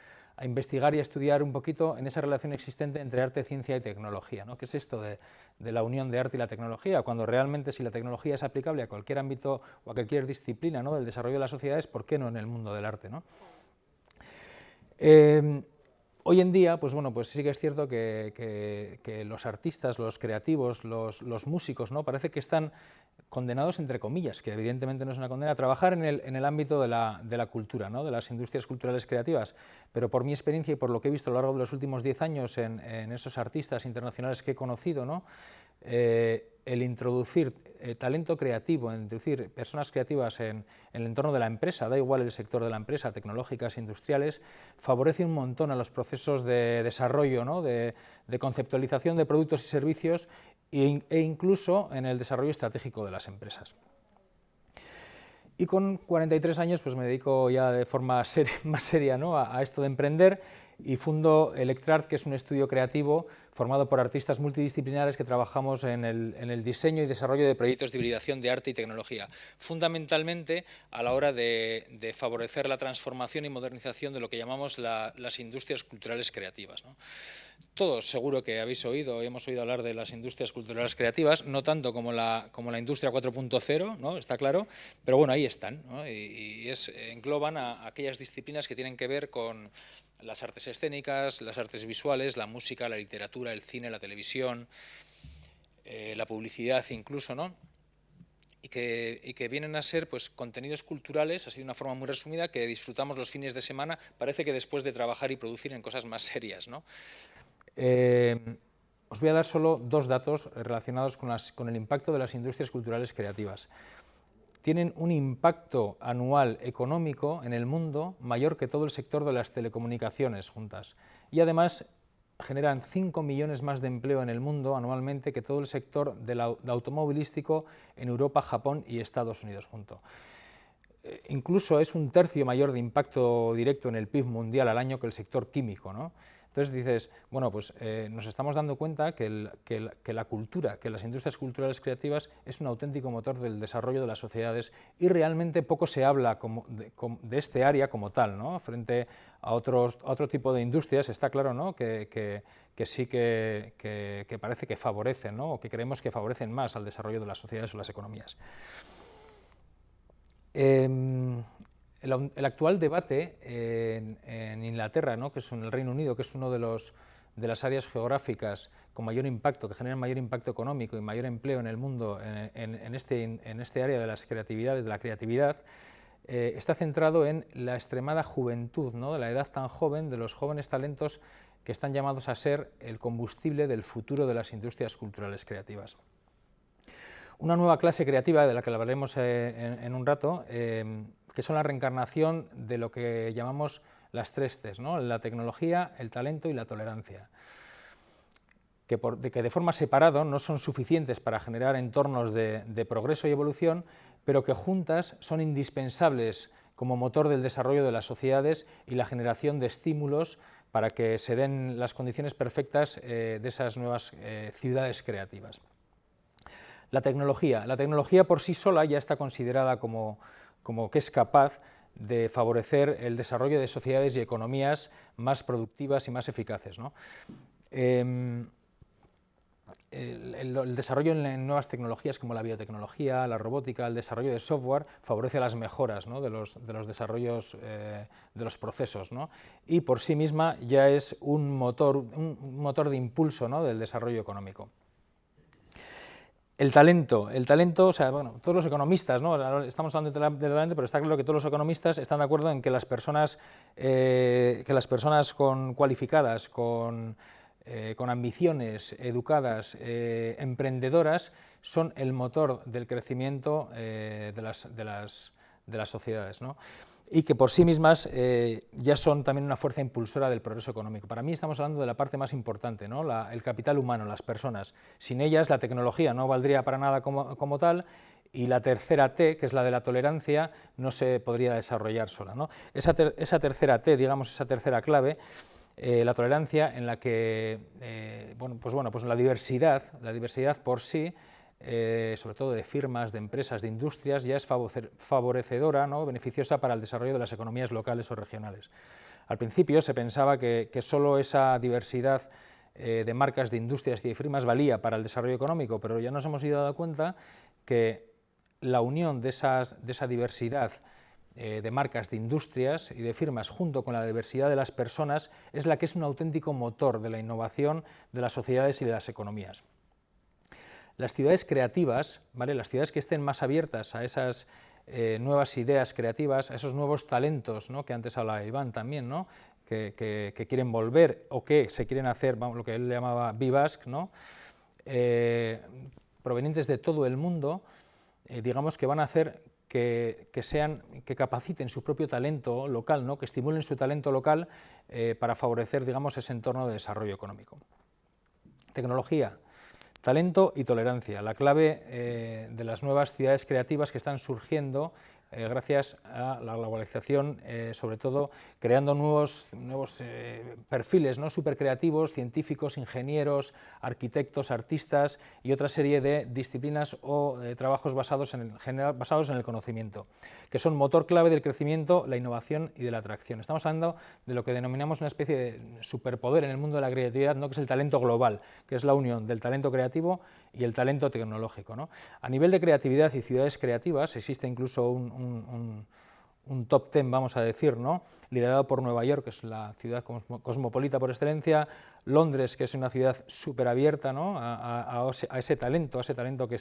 investigar y a estudiar un poquito en esa relación existente entre arte, ciencia y tecnología, ¿no? ¿Qué es esto de la unión de arte y la tecnología? Cuando realmente, si la tecnología es aplicable a cualquier ámbito o a cualquier disciplina, ¿no?, del desarrollo de las sociedades, ¿por qué no en el mundo del arte, ¿no? Hoy en día, pues bueno, pues sí que es cierto que los artistas, los creativos, los músicos, ¿no?, parece que están condenados, entre comillas, que evidentemente no es una condena, a trabajar en el ámbito de la cultura, ¿no?, de las industrias culturales creativas, pero por mi experiencia y por lo que he visto a lo largo de los últimos 10 años en esos artistas internacionales que he conocido, ¿no?, el introducir talento creativo, introducir personas creativas en el entorno de la empresa, da igual el sector de la empresa, tecnológicas, industriales, favorece un montón a los procesos de desarrollo, ¿no?, de conceptualización de productos y servicios e incluso en el desarrollo estratégico de las empresas. Y con 43 años pues me dedico ya de forma más seria, ¿no?, a esto de emprender, y fundo Electrac, que es un estudio creativo formado por artistas multidisciplinares que trabajamos en el diseño y desarrollo de proyectos de hibridación de arte y tecnología, fundamentalmente a la hora de favorecer la transformación y modernización de lo que llamamos las industrias culturales creativas, ¿no? Todos seguro que habéis oído, hemos oído hablar de las industrias culturales creativas, no tanto como la industria 4.0, ¿no?, está claro, pero bueno, ahí están, ¿no?, y engloban a aquellas disciplinas que tienen que ver con las artes escénicas, las artes visuales, la música, la literatura, el cine, la televisión, la publicidad incluso, ¿no?, y que vienen a ser pues contenidos culturales, así de una forma muy resumida, que disfrutamos los fines de semana, parece que después de trabajar y producir en cosas más serias, ¿no? Os voy a dar solo dos datos relacionados con el impacto de las industrias culturales creativas. Tienen un impacto anual económico en el mundo mayor que todo el sector de las telecomunicaciones juntas, y además generan 5 millones más de empleo en el mundo anualmente que todo el sector del automovilístico en Europa, Japón y Estados Unidos juntos. Incluso es un tercio mayor de impacto directo en el PIB mundial al año que el sector químico, ¿no? Entonces dices, bueno, pues nos estamos dando cuenta que la cultura, que las industrias culturales creativas es un auténtico motor del desarrollo de las sociedades, y realmente poco se habla de este área como tal, ¿no? Frente a otro tipo de industrias, está claro, ¿no?, que sí que parece que favorecen, ¿no?, o que creemos que favorecen más al desarrollo de las sociedades o las economías. El actual debate en Inglaterra, ¿no?, que es en el Reino Unido, que es uno de las áreas geográficas con mayor impacto, que generan mayor impacto económico y mayor empleo en el mundo en este área de las creatividades, de la creatividad, está centrado en la extremada juventud, ¿no?, de la edad tan joven, de los jóvenes talentos que están llamados a ser el combustible del futuro de las industrias culturales creativas. Una nueva clase creativa, de la que hablaremos en un rato, que son la reencarnación de lo que llamamos las 3 Cs, ¿no?, la tecnología, el talento y la tolerancia, que de forma separada no son suficientes para generar entornos de progreso y evolución, pero que juntas son indispensables como motor del desarrollo de las sociedades y la generación de estímulos para que se den las condiciones perfectas de esas nuevas ciudades creativas. La tecnología por sí sola ya está considerada como que es capaz de favorecer el desarrollo de sociedades y economías más productivas y más eficaces, ¿no? El desarrollo en nuevas tecnologías como la biotecnología, la robótica, el desarrollo de software favorece las mejoras, ¿no?, de los desarrollos de los procesos, ¿no?, y por sí misma ya es un motor de impulso, ¿no?, del desarrollo económico. El talento, o sea, bueno, todos los economistas, ¿no?, ahora estamos hablando de talento, pero está claro que todos los economistas están de acuerdo en que las personas cualificadas, con ambiciones, educadas, emprendedoras, son el motor del crecimiento de las sociedades, ¿no?, y que por sí mismas ya son también una fuerza impulsora del progreso económico. Para mí estamos hablando de la parte más importante, ¿no?, el capital humano, las personas. Sin ellas la tecnología no valdría para nada como tal, y la tercera T, que es la de la tolerancia, no se podría desarrollar sola, ¿no? Esa tercera T, digamos, esa tercera clave, la tolerancia, en la que pues la diversidad por sí, sobre todo de firmas, de empresas, de industrias, ya es favorecedora, ¿no?, beneficiosa para el desarrollo de las economías locales o regionales. Al principio se pensaba que solo esa diversidad de marcas, de industrias y de firmas valía para el desarrollo económico, pero ya nos hemos ido dando cuenta que la unión de esa diversidad de marcas, de industrias y de firmas junto con la diversidad de las personas es la que es un auténtico motor de la innovación de las sociedades y de las economías. Las ciudades creativas, ¿vale?, las ciudades que estén más abiertas a esas nuevas ideas creativas, a esos nuevos talentos, ¿no?, que antes hablaba Iván también, ¿no?, que quieren volver o que se quieren hacer, lo que él llamaba Vivask, ¿no?, provenientes de todo el mundo, digamos que van a hacer que capaciten su propio talento local, ¿no?, que estimulen su talento local para favorecer, digamos, ese entorno de desarrollo económico. Tecnología, talento y tolerancia, la clave de las nuevas ciudades creativas que están surgiendo gracias a la globalización, sobre todo creando nuevos perfiles, ¿no?, supercreativos, científicos, ingenieros, arquitectos, artistas y otra serie de disciplinas o trabajos basados en el conocimiento, que son motor clave del crecimiento, la innovación y de la atracción. Estamos hablando de lo que denominamos una especie de superpoder en el mundo de la creatividad, ¿no?, que es el talento global, que es la unión del talento creativo y el talento tecnológico, ¿no? A nivel de creatividad y ciudades creativas existe incluso un top 10, vamos a decir, ¿no?, liderado por Nueva York, que es la ciudad cosmopolita por excelencia, Londres, que es una ciudad súper abierta, ¿no?, a ese talento que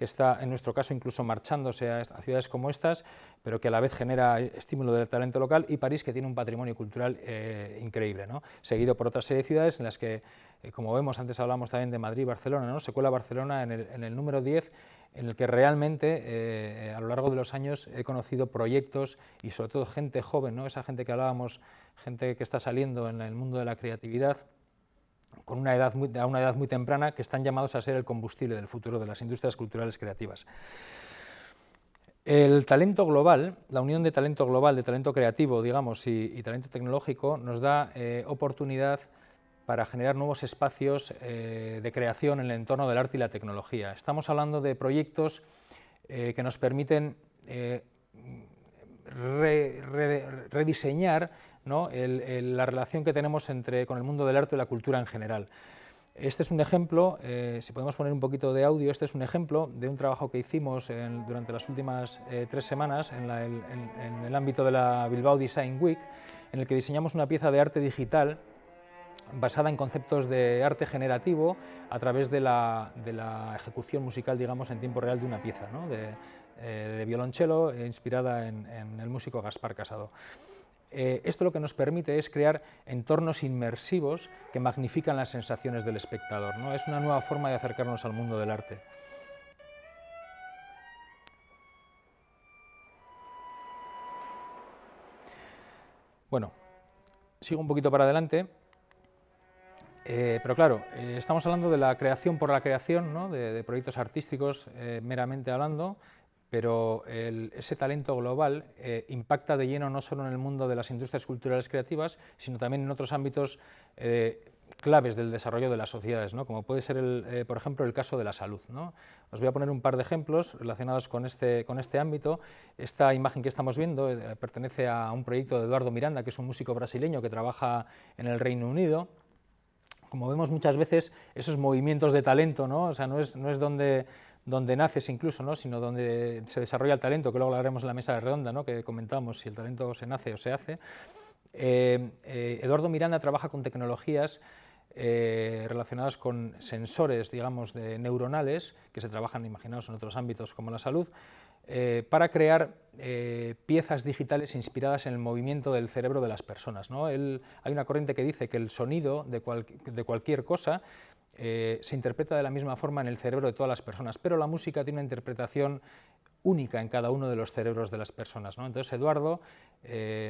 está en nuestro caso incluso marchándose a ciudades como estas, pero que a la vez genera estímulo del talento local, y París, que tiene un patrimonio cultural increíble, ¿no?, seguido por otra serie de ciudades en las que, como vemos, antes hablamos también de Madrid y Barcelona, ¿no?, se cuela Barcelona en el número 10, en el que realmente a lo largo de los años he conocido proyectos y sobre todo gente joven, ¿no?, esa gente que hablábamos, gente que está saliendo en el mundo de la creatividad a una edad muy temprana, que están llamados a ser el combustible del futuro de las industrias culturales creativas. El talento global, la unión de talento global, de talento creativo, digamos, y talento tecnológico, nos da oportunidad para generar nuevos espacios de creación en el entorno del arte y la tecnología. Estamos hablando de proyectos que nos permiten rediseñar, ¿no?, la relación que tenemos con el mundo del arte y la cultura en general. Este es un ejemplo, si podemos poner un poquito de audio, este es un ejemplo de un trabajo que hicimos durante las últimas 3 semanas en el ámbito de la Bilbao Design Week, en el que diseñamos una pieza de arte digital basada en conceptos de arte generativo a través de la ejecución musical, digamos, en tiempo real de una pieza, ¿no?, de violonchelo, inspirada en el músico Gaspar Casado. Esto lo que nos permite es crear entornos inmersivos que magnifican las sensaciones del espectador, ¿no? Es una nueva forma de acercarnos al mundo del arte. Bueno, sigo un poquito para adelante, pero claro, estamos hablando de la creación por la creación, ¿no? de proyectos artísticos meramente hablando, pero ese talento global impacta de lleno no solo en el mundo de las industrias culturales creativas, sino también en otros ámbitos claves del desarrollo de las sociedades, ¿no? Como puede ser, por ejemplo, el caso de la salud, ¿no? Os voy a poner un par de ejemplos relacionados con este ámbito. Esta imagen que estamos viendo pertenece a un proyecto de Eduardo Miranda, que es un músico brasileño que trabaja en el Reino Unido. Como vemos muchas veces, esos movimientos de talento, ¿no? O sea, no es donde naces incluso, ¿no? Sino donde se desarrolla el talento, que luego lo haremos en la mesa redonda, ¿no? Que comentábamos si el talento se nace o se hace. Eduardo Miranda trabaja con tecnologías relacionadas con sensores, digamos, neuronales, que se trabajan, imaginaos, en otros ámbitos como la salud, para crear piezas digitales inspiradas en el movimiento del cerebro de las personas, ¿no? Hay una corriente que dice que el sonido de cualquier cosa se interpreta de la misma forma en el cerebro de todas las personas, pero la música tiene una interpretación única en cada uno de los cerebros de las personas, ¿no? Entonces Eduardo,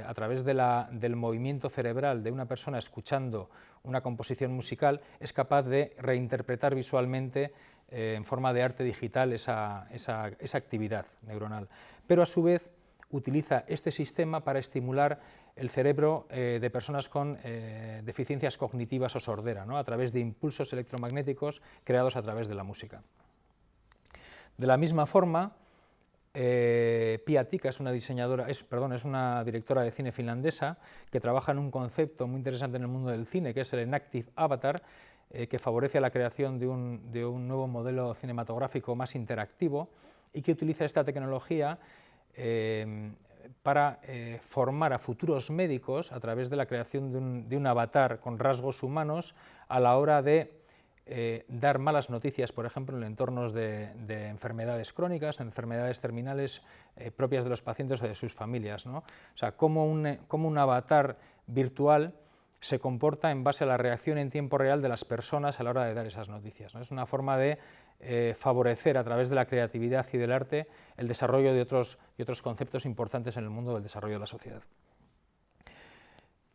a través del movimiento cerebral de una persona escuchando una composición musical, es capaz de reinterpretar visualmente en forma de arte digital esa actividad neuronal, pero a su vez utiliza este sistema para estimular el cerebro de personas con deficiencias cognitivas o sordera, ¿no? A través de impulsos electromagnéticos creados a través de la música. De la misma forma, Pia Tikka es una directora de cine finlandesa que trabaja en un concepto muy interesante en el mundo del cine, que es el Enactive Avatar, que favorece la creación de un nuevo modelo cinematográfico más interactivo y que utiliza esta tecnología para formar a futuros médicos a través de la creación de un avatar con rasgos humanos a la hora de dar malas noticias, por ejemplo, en entornos de enfermedades crónicas, enfermedades terminales propias de los pacientes o de sus familias, ¿no? O sea, cómo un avatar virtual se comporta en base a la reacción en tiempo real de las personas a la hora de dar esas noticias, ¿no? Es una forma de favorecer a través de la creatividad y del arte el desarrollo de otros conceptos importantes en el mundo del desarrollo de la sociedad.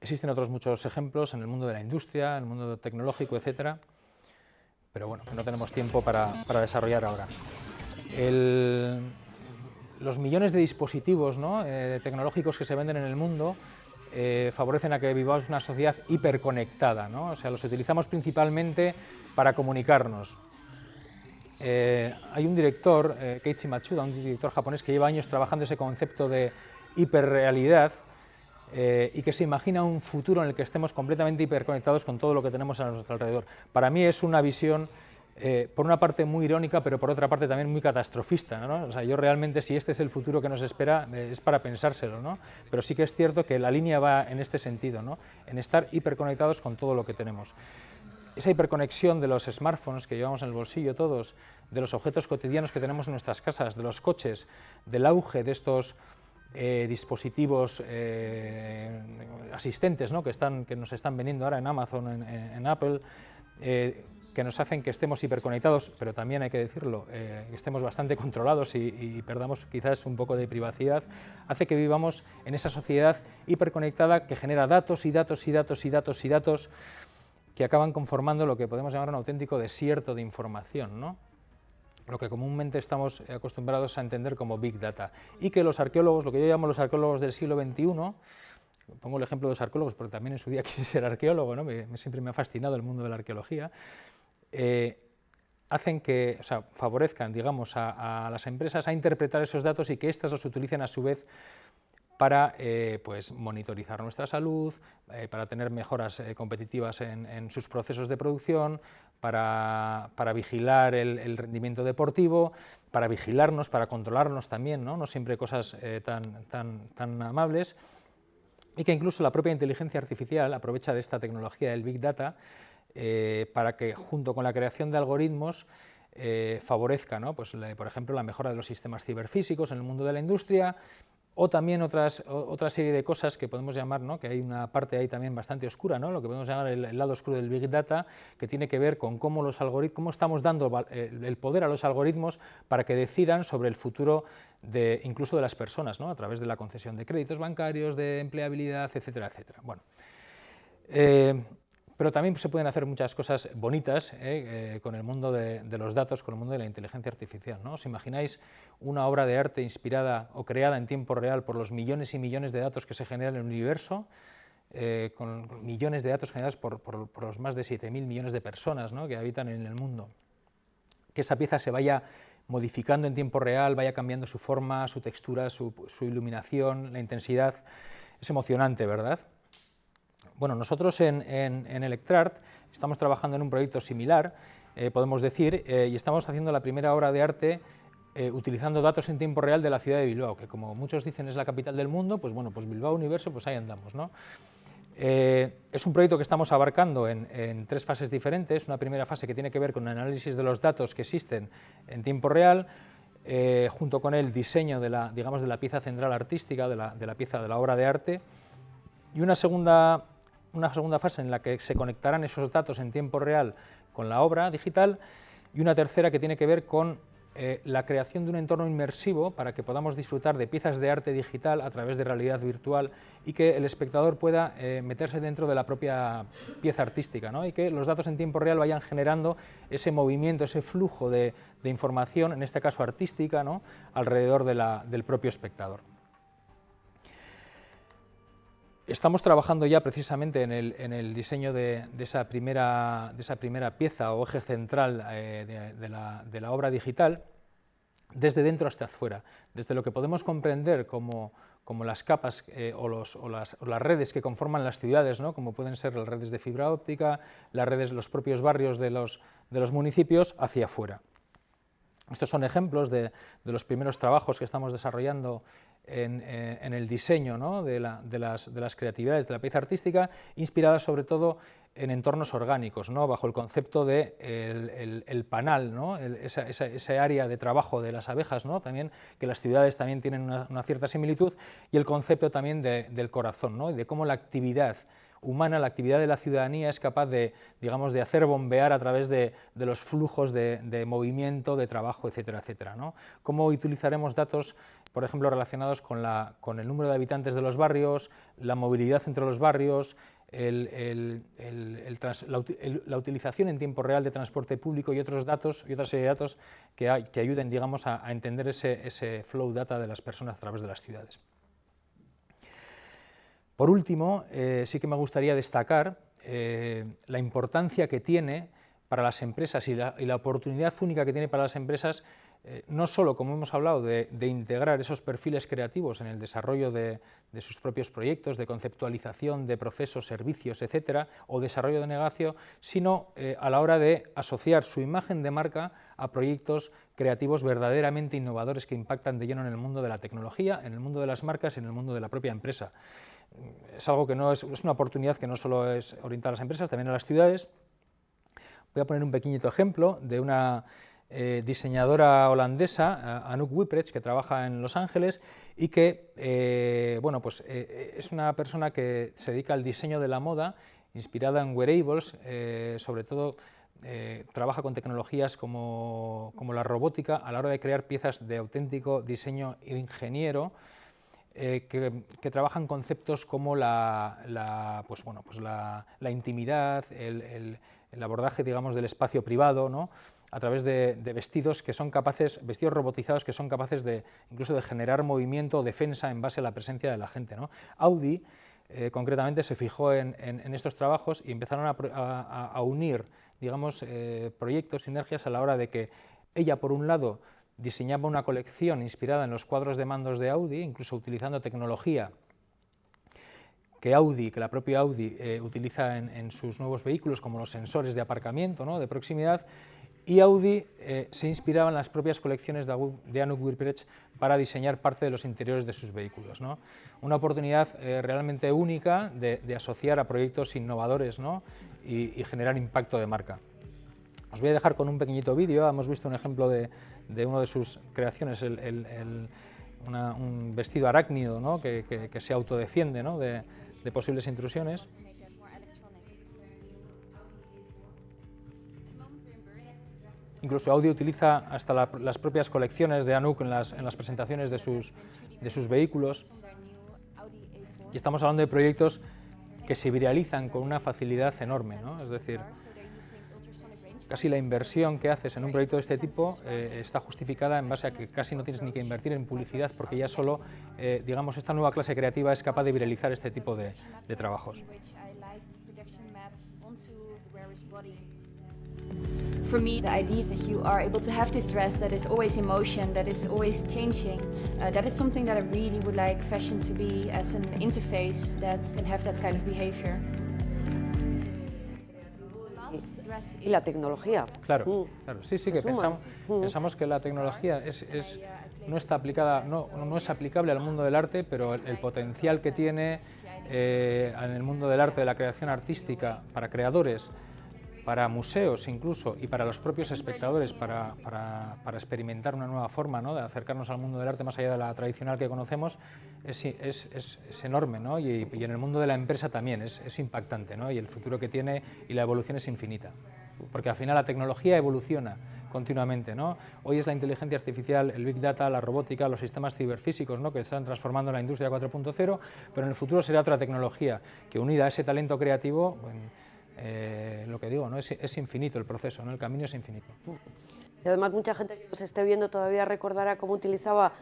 Existen otros muchos ejemplos en el mundo de la industria, en el mundo tecnológico, etcétera, pero bueno, no tenemos tiempo para desarrollar ahora. Los millones de dispositivos, ¿no? Tecnológicos que se venden en el mundo favorecen a que vivamos una sociedad hiperconectada, ¿no? O sea, los utilizamos principalmente para comunicarnos. Hay un director, Keiichi Matsuda, un director japonés que lleva años trabajando ese concepto de hiperrealidad y que se imagina un futuro en el que estemos completamente hiperconectados con todo lo que tenemos a nuestro alrededor. Para mí es una visión, por una parte muy irónica, pero por otra parte también muy catastrofista, ¿no? O sea, yo realmente, si este es el futuro que nos espera, es para pensárselo, ¿no? Pero sí que es cierto que la línea va en este sentido, ¿no? En estar hiperconectados con todo lo que tenemos. Esa hiperconexión de los smartphones que llevamos en el bolsillo todos, de los objetos cotidianos que tenemos en nuestras casas, de los coches, del auge de estos dispositivos asistentes, ¿no? que nos están vendiendo ahora en Amazon, en Apple, que nos hacen que estemos hiperconectados, pero también hay que decirlo, que estemos bastante controlados y perdamos quizás un poco de privacidad, hace que vivamos en esa sociedad hiperconectada que genera datos y datos y datos y datos y datos que acaban conformando lo que podemos llamar un auténtico desierto de información, ¿no? Lo que comúnmente estamos acostumbrados a entender como Big Data, y que los arqueólogos, lo que yo llamo los arqueólogos del siglo XXI, pongo el ejemplo de los arqueólogos porque también en su día quise ser arqueólogo, ¿no? Siempre me ha fascinado el mundo de la arqueología, hacen que, o sea, favorezcan, digamos, a las empresas a interpretar esos datos y que éstas los utilicen a su vez para pues, monitorizar nuestra salud, para tener mejoras competitivas en sus procesos de producción, para vigilar el rendimiento deportivo, para vigilarnos, para controlarnos también, no siempre cosas tan amables, y que incluso la propia inteligencia artificial aprovecha de esta tecnología del Big Data para que, junto con la creación de algoritmos, favorezca, ¿no? Pues, por ejemplo, la mejora de los sistemas ciberfísicos en el mundo de la industria, o también otra serie de cosas que podemos llamar, ¿no? Que hay una parte ahí también bastante oscura, ¿no? Lo que podemos llamar el lado oscuro del Big Data, que tiene que ver con cómo estamos dando el poder a los algoritmos para que decidan sobre el futuro incluso de las personas, ¿no? A través de la concesión de créditos bancarios, de empleabilidad, etcétera, etcétera. Bueno, pero también se pueden hacer muchas cosas bonitas con el mundo de los datos, con el mundo de la inteligencia artificial, ¿no? ¿Os imagináis una obra de arte inspirada o creada en tiempo real por los millones y millones de datos que se generan en el universo, con millones de datos generados por los más de 7.000 millones de personas, ¿no? Que habitan en el mundo? Que esa pieza se vaya modificando en tiempo real, vaya cambiando su forma, su textura, su iluminación, la intensidad. Es emocionante, ¿verdad? Bueno, nosotros en Electrart estamos trabajando en un proyecto similar, podemos decir, y estamos haciendo la primera obra de arte utilizando datos en tiempo real de la ciudad de Bilbao, que como muchos dicen es la capital del mundo, pues bueno, pues Bilbao Universo, pues ahí andamos, ¿no? Es un proyecto que estamos abarcando en 3 fases diferentes. Una primera fase que tiene que ver con el análisis de los datos que existen en tiempo real, junto con el diseño de la pieza central artística, de la obra de arte, y una segunda fase en la que se conectarán esos datos en tiempo real con la obra digital, y una tercera que tiene que ver con la creación de un entorno inmersivo para que podamos disfrutar de piezas de arte digital a través de realidad virtual y que el espectador pueda meterse dentro de la propia pieza artística, ¿no? Y que los datos en tiempo real vayan generando ese movimiento, ese flujo de información, en este caso artística, ¿no? Alrededor del propio espectador. Estamos trabajando ya precisamente en el diseño de esa primera pieza o eje central de la obra digital, desde dentro hasta afuera, desde lo que podemos comprender como las capas o las redes que conforman las ciudades, ¿no? Como pueden ser las redes de fibra óptica, los propios barrios de los municipios, hacia afuera. Estos son ejemplos de los primeros trabajos que estamos desarrollando en el diseño, ¿no? de las creatividades de la pieza artística, inspiradas sobre todo en entornos orgánicos, ¿no? Bajo el concepto de el panal, ¿no? Ese área de trabajo de las abejas, ¿no? También, que las ciudades también tienen una cierta similitud, y el concepto también del corazón, ¿no? Y de cómo la actividad humana, la actividad de la ciudadanía es capaz de hacer bombear a través de los flujos de movimiento, de trabajo, etcétera, etcétera, ¿no? Cómo utilizaremos datos, por ejemplo, relacionados con el número de habitantes de los barrios, la movilidad entre los barrios, la utilización en tiempo real de transporte público y otros datos y otra serie de datos que ayuden, digamos, a entender ese flow data de las personas a través de las ciudades. Por último, sí que me gustaría destacar la importancia que tiene para las empresas y la oportunidad única que tiene para las empresas, no solo, como hemos hablado, de integrar esos perfiles creativos en el desarrollo de sus propios proyectos, de conceptualización de procesos, servicios, etcétera, o desarrollo de negocio, sino a la hora de asociar su imagen de marca a proyectos creativos verdaderamente innovadores que impactan de lleno en el mundo de la tecnología, en el mundo de las marcas y en el mundo de la propia empresa. Es algo que es una oportunidad que no solo es orientada a las empresas, también a las ciudades. Voy a poner un pequeñito ejemplo de una diseñadora holandesa, Anouk Wipprecht, que trabaja en Los Ángeles y que es una persona que se dedica al diseño de la moda, inspirada en wearables, sobre todo trabaja con tecnologías como la robótica a la hora de crear piezas de auténtico diseño ingeniero, que trabajan conceptos como la intimidad, el abordaje, digamos, del espacio privado, ¿no? A través de vestidos robotizados que son capaces incluso de generar movimiento o defensa en base a la presencia de la gente, ¿no? Audi, concretamente, se fijó en estos trabajos y empezaron a unir, digamos, proyectos, sinergias a la hora de que ella, por un lado, diseñaba una colección inspirada en los cuadros de mandos de Audi, incluso utilizando tecnología que la propia Audi utiliza en sus nuevos vehículos, como los sensores de aparcamiento, ¿no? De proximidad, y Audi se inspiraba en las propias colecciones de Anouk Wipprecht para diseñar parte de los interiores de sus vehículos, ¿no? Una oportunidad realmente única de asociar a proyectos innovadores, ¿no? y generar impacto de marca. Os voy a dejar con un pequeñito vídeo. Hemos visto un ejemplo de una de sus creaciones, un vestido arácnido, ¿no? que se autodefiende, ¿no? de posibles intrusiones. Incluso Audi utiliza hasta las propias colecciones de Anouk en las presentaciones de sus vehículos. Y estamos hablando de proyectos que se viralizan con una facilidad enorme, ¿no? Es decir, casi la inversión que haces en un proyecto de este tipo está justificada en base a que casi no tienes ni que invertir en publicidad, porque ya solo, digamos, esta nueva clase creativa es capaz de viralizar este tipo de trabajos. For me, the idea that you are able to have this dress that is always in motion, that is always changing, that is something that I really would like fashion to be as an interface that can have that kind of behavior. Y la tecnología. Claro, claro. Sí, que pensamos que la tecnología no está aplicada, no es aplicable al mundo del arte, pero el potencial que tiene en el mundo del arte, de la creación artística, para creadores, para museos incluso, y para los propios espectadores, para experimentar una nueva forma, ¿no? de acercarnos al mundo del arte más allá de la tradicional que conocemos, es enorme, ¿no? y en el mundo de la empresa también es impactante, ¿no? Y el futuro que tiene y la evolución es infinita, porque al final la tecnología evoluciona continuamente, ¿no? Hoy es la inteligencia artificial, el Big Data, la robótica, los sistemas ciberfísicos, ¿no? que están transformando la industria 4.0, pero en el futuro será otra tecnología que, unida a ese talento creativo, lo que digo, ¿no? es infinito el proceso, ¿no? El camino es infinito. Y además mucha gente que nos esté viendo todavía recordará cómo utilizaba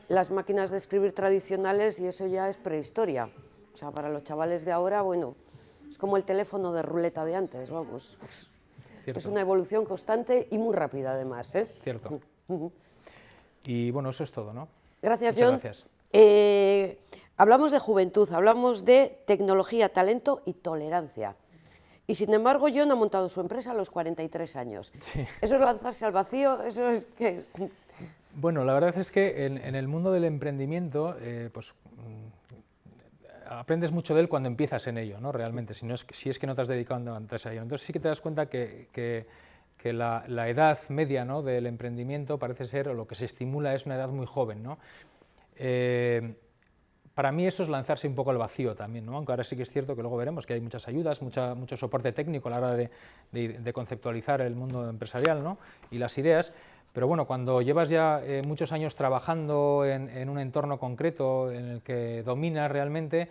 las máquinas de escribir tradicionales, y eso ya es prehistoria. O sea, para los chavales de ahora, bueno, es como el teléfono de ruleta de antes, vamos. Es una evolución constante y muy rápida además, ¿eh? Cierto. Y bueno, eso es todo, ¿no? Gracias, Muchas John. Gracias. Hablamos de juventud, hablamos de tecnología, talento y tolerancia. Y sin embargo, John ha montado su empresa a los 43 años. Sí. ¿Eso es lanzarse al vacío? ¿Eso es qué es? Bueno, la verdad es que en el mundo del emprendimiento, aprendes mucho de él cuando empiezas en ello, ¿no? Realmente, si es que no te has dedicado antes a ello. Entonces sí que te das cuenta que la edad media, ¿no? del emprendimiento parece ser, o lo que se estimula es una edad muy joven, ¿no? Para mí eso es lanzarse un poco al vacío también, ¿no? Aunque ahora sí que es cierto que luego veremos que hay muchas ayudas, mucho soporte técnico a la hora de conceptualizar el mundo empresarial, ¿no? y las ideas, pero bueno, cuando llevas ya muchos años trabajando en un entorno concreto en el que dominas realmente,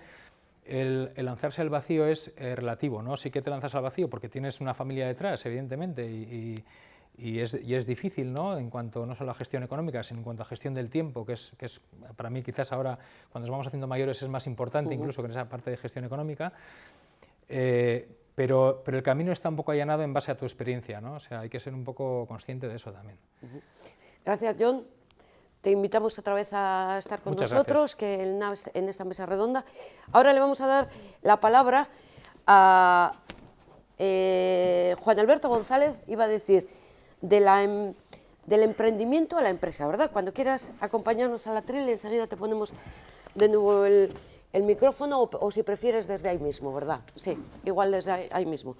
el lanzarse al vacío es relativo, ¿no? Sí que te lanzas al vacío porque tienes una familia detrás, evidentemente, y es difícil, ¿no? En cuanto no solo a gestión económica, sino en cuanto a gestión del tiempo, que es para mí quizás ahora, cuando nos vamos haciendo mayores, es más importante incluso que en esa parte de gestión económica, pero el camino está un poco allanado en base a tu experiencia, ¿no? O sea, hay que ser un poco consciente de eso también. Gracias, John. Te invitamos otra vez a estar con Muchas nosotros, gracias. que en esta mesa redonda. Ahora le vamos a dar la palabra a Juan Alberto González, iba a decir, del emprendimiento a la empresa, ¿verdad? Cuando quieras acompañarnos a la tril, enseguida te ponemos de nuevo el micrófono, o si prefieres desde ahí mismo, ¿verdad? Sí, igual desde ahí mismo.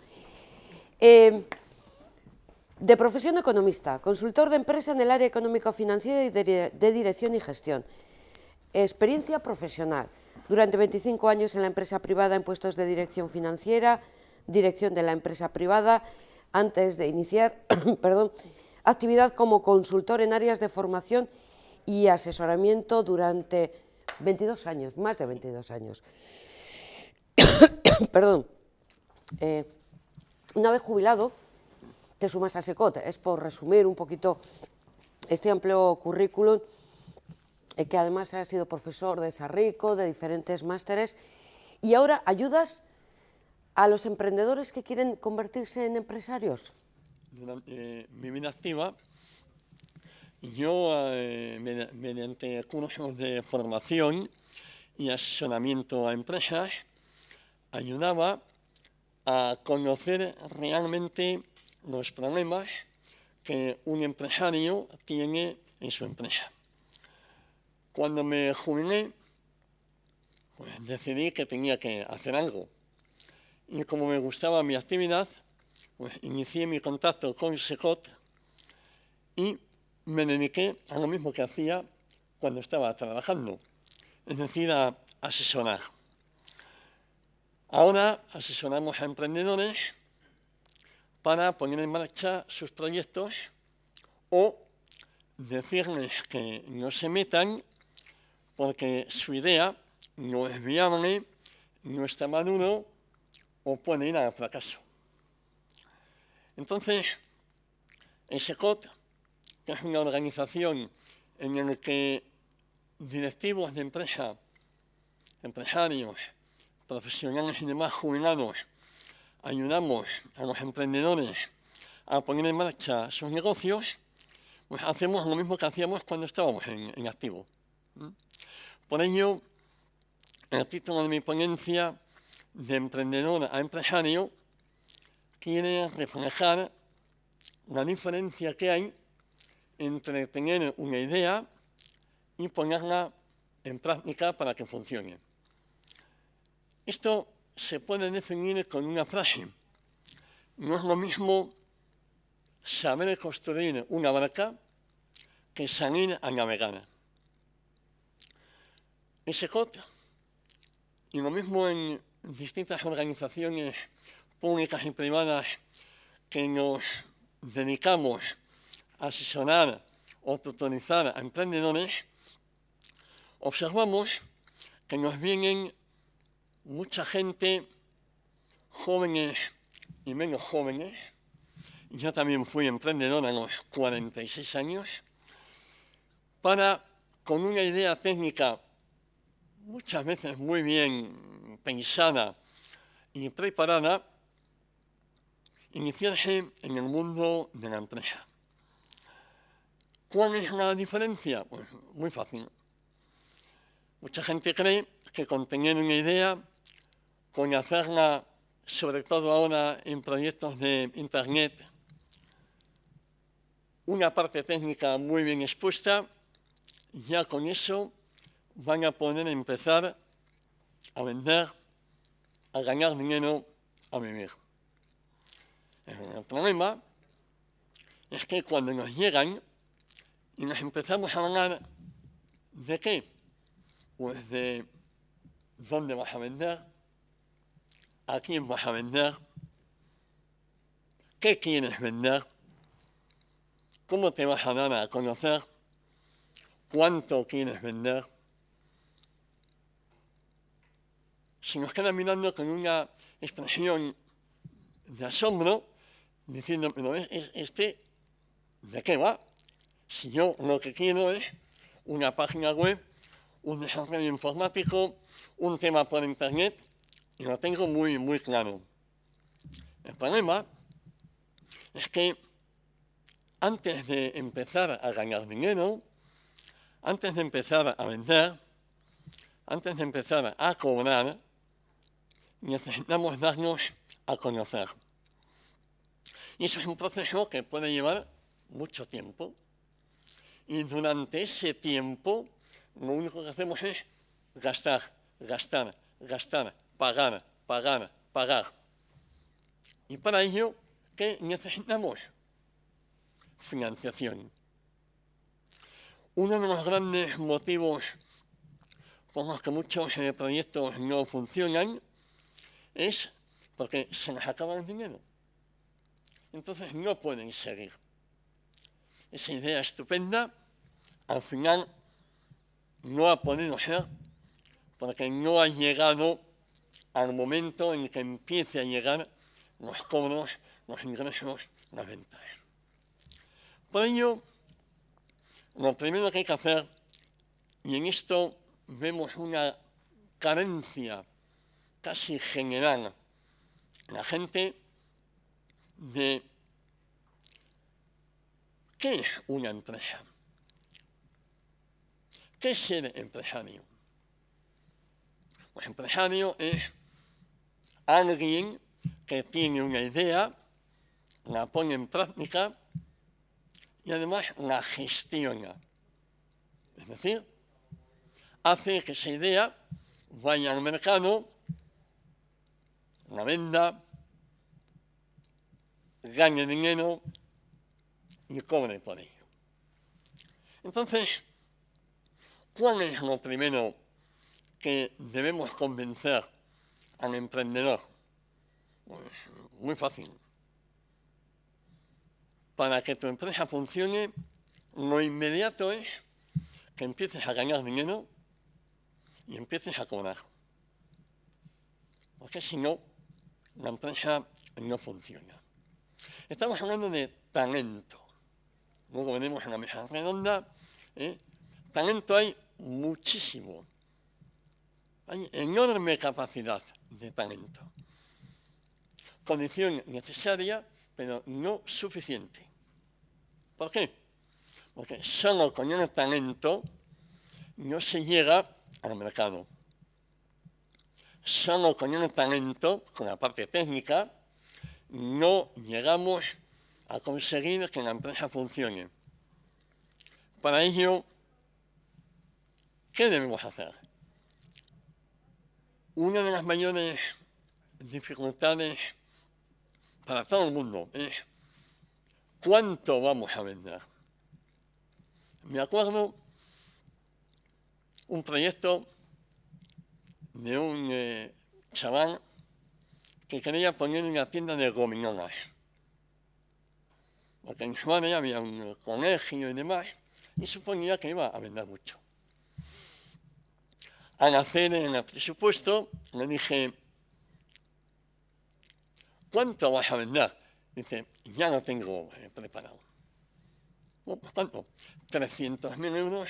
De profesión economista, consultor de empresa en el área económico-financiera y de dirección y gestión. Experiencia profesional, durante 25 años en la empresa privada en puestos de dirección financiera, dirección de la empresa privada, antes de iniciar actividad como consultor en áreas de formación y asesoramiento durante 22 años, más de 22 años. Una vez jubilado, te sumas a SECOT. Es por resumir un poquito este amplio currículum, que además has sido profesor de Sarrico, de diferentes másteres, y ahora ayudas a los emprendedores que quieren convertirse en empresarios. Durante mi vida activa, yo, mediante cursos de formación y asesoramiento a empresas, ayudaba a conocer realmente los problemas que un empresario tiene en su empresa. Cuando me jubilé, pues decidí que tenía que hacer algo. Y como me gustaba mi actividad, pues inicié mi contacto con SECOT y me dediqué a lo mismo que hacía cuando estaba trabajando, es decir, a asesorar. Ahora asesoramos a emprendedores para poner en marcha sus proyectos o decirles que no se metan porque su idea no es viable, no está maduro o puede ir al fracaso. Entonces, el SECOT, que es una organización en la que directivos de empresa, empresarios, profesionales y demás jubilados, ayudamos a los emprendedores a poner en marcha sus negocios, pues hacemos lo mismo que hacíamos cuando estábamos en activo. Por ello, el título de mi ponencia, de emprendedor a empresario, quiere reflejar la diferencia que hay entre tener una idea y ponerla en práctica para que funcione. Esto se puede definir con una frase. No es lo mismo saber construir una barca que salir a navegar. En SECOT, y lo mismo en distintas organizaciones públicas y privadas que nos dedicamos a asesorar o tutorizar a emprendedores, observamos que nos vienen mucha gente, jóvenes y menos jóvenes. Yo también fui emprendedor a los 46 años, con una idea técnica muchas veces muy bien pensada y preparada, iniciarse en el mundo de la empresa. ¿Cuál es la diferencia? Pues muy fácil. Mucha gente cree que con tener una idea, con hacerla, sobre todo ahora en proyectos de Internet, una parte técnica muy bien expuesta, ya con eso van a poder empezar a vender, a ganar dinero, a vivir. El problema es que cuando nos llegan y nos empezamos a hablar de qué, pues de dónde vas a vender, a quién vas a vender, qué quieres vender, cómo te vas a dar a conocer, cuánto quieres vender. Se nos queda mirando con una expresión de asombro, diciendo, pero ¿de qué va? Si yo lo que quiero es una página web, un desarrollo informático, un tema por Internet, y lo tengo muy, muy claro. El problema es que antes de empezar a ganar dinero, antes de empezar a vender, antes de empezar a cobrar, necesitamos darnos a conocer. Y eso es un proceso que puede llevar mucho tiempo. Y durante ese tiempo, lo único que hacemos es gastar, gastar, gastar, pagar, pagar, pagar. Y para ello, ¿qué necesitamos? Financiación. Uno de los grandes motivos por los que muchos proyectos no funcionan es porque se les acaba el dinero. Entonces no pueden seguir. Esa idea estupenda, al final no ha podido ser porque no ha llegado al momento en que empiece a llegar los cobros, los ingresos, las ventas. Por ello, lo primero que hay que hacer, y en esto vemos una carencia casi general en la gente, de ¿qué es una empresa? ¿Qué es ser empresario? Pues empresario es alguien que tiene una idea, la pone en práctica y además la gestiona. Es decir, hace que esa idea vaya al mercado, la venda, gane dinero y cobre por ello. Entonces, ¿cuál es lo primero que debemos convencer al emprendedor? Pues, muy fácil. Para que tu empresa funcione, lo inmediato es que empieces a ganar dinero y empieces a cobrar. Porque si no, la empresa no funciona. Estamos hablando de talento. Luego veremos en la mesa redonda. Talento hay muchísimo. Hay enorme capacidad de talento. Condición necesaria, pero no suficiente. ¿Por qué? Porque solo con el talento no se llega al mercado. Solo con el talento, con la parte técnica, no llegamos a conseguir que la empresa funcione. Para ello, ¿qué debemos hacer? Una de las mayores dificultades para todo el mundo es ¿cuánto vamos a vender? Me acuerdo un proyecto de un chaval que quería poner una tienda de gominolas. Porque en su área había un colegio y demás, y suponía que iba a vender mucho. Al hacer el presupuesto, le dije, ¿cuánto vas a vender? Dice, ya lo tengo preparado. Bueno, pues, ¿cuánto? 300.000 euros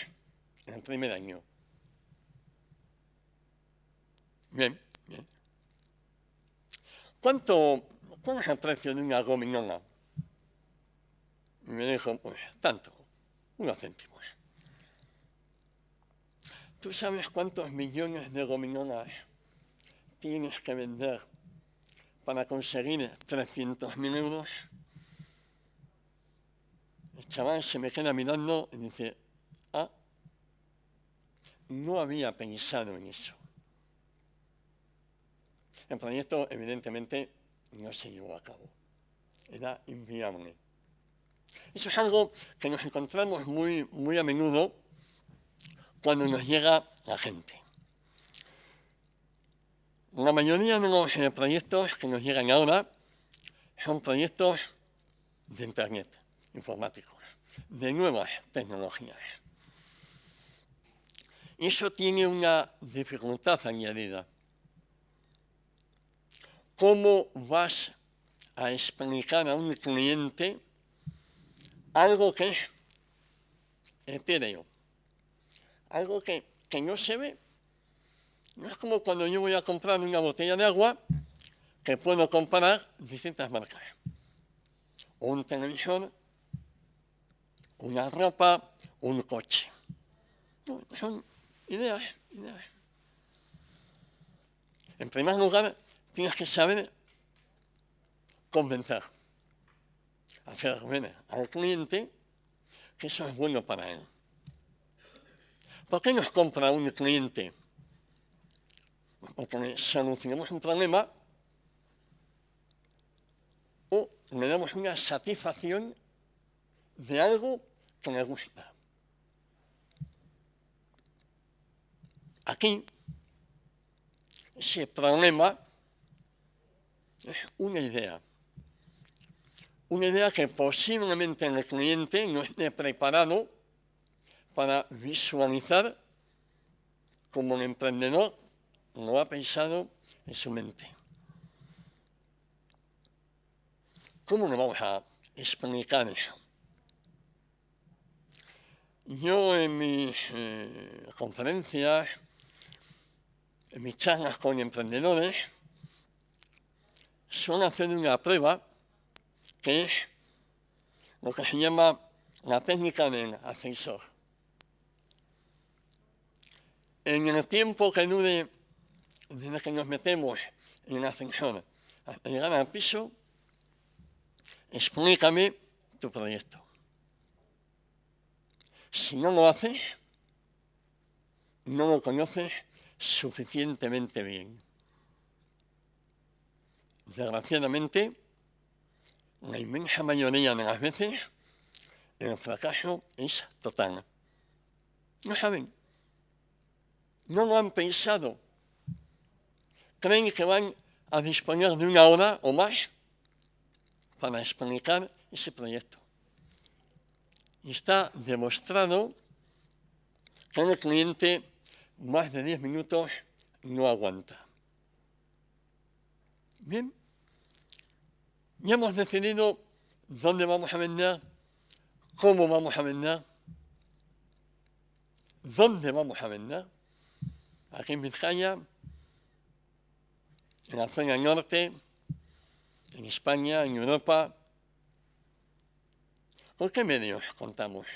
en el primer año. Bien, bien. ¿Cuál es el precio de una gominola? Y me dijo, pues, tanto, unos céntimos. ¿Tú sabes cuántos millones de gominolas tienes que vender para conseguir 300.000 euros? El chaval se me queda mirando y dice, no había pensado en eso. El proyecto, evidentemente, no se llevó a cabo. Era inviable. Eso es algo que nos encontramos muy a menudo cuando nos llega la gente. La mayoría de los proyectos que nos llegan ahora son proyectos de Internet, informáticos, de nuevas tecnologías. Y eso tiene una dificultad añadida. ¿Cómo vas a explicar a un cliente algo que es etéreo? Algo que no se ve. No es como cuando yo voy a comprar una botella de agua que puedo comparar distintas marcas. O un televisor, una ropa, un coche. No, son ideas. En primer lugar, tienes que saber convencer, hacer ver al cliente que eso es bueno para él. ¿Por qué nos compra un cliente? Porque le solucionamos un problema o le damos una satisfacción de algo que le gusta. Aquí, ese problema es una idea que posiblemente el cliente no esté preparado para visualizar como el emprendedor lo ha pensado en su mente. ¿Cómo le vamos a explicar eso? Yo en mis conferencias, en mis charlas con emprendedores, suelo hacer una prueba que es lo que se llama la técnica del ascensor. En el tiempo que dure desde que nos metemos en el ascensor hasta llegar al piso, explícame tu proyecto. Si no lo haces, no lo conoces suficientemente bien. Desgraciadamente, la inmensa mayoría de las veces, el fracaso es total. No saben, no lo han pensado. Creen que van a disponer de 1 hora o más para explicar ese proyecto. Y está demostrado que el cliente más de 10 minutos no aguanta. Bien, ya hemos decidido dónde vamos a vender, cómo vamos a vender, dónde vamos a vender. Aquí en Vizcaya, en la zona norte, en España, en Europa. ¿Con qué medios contamos?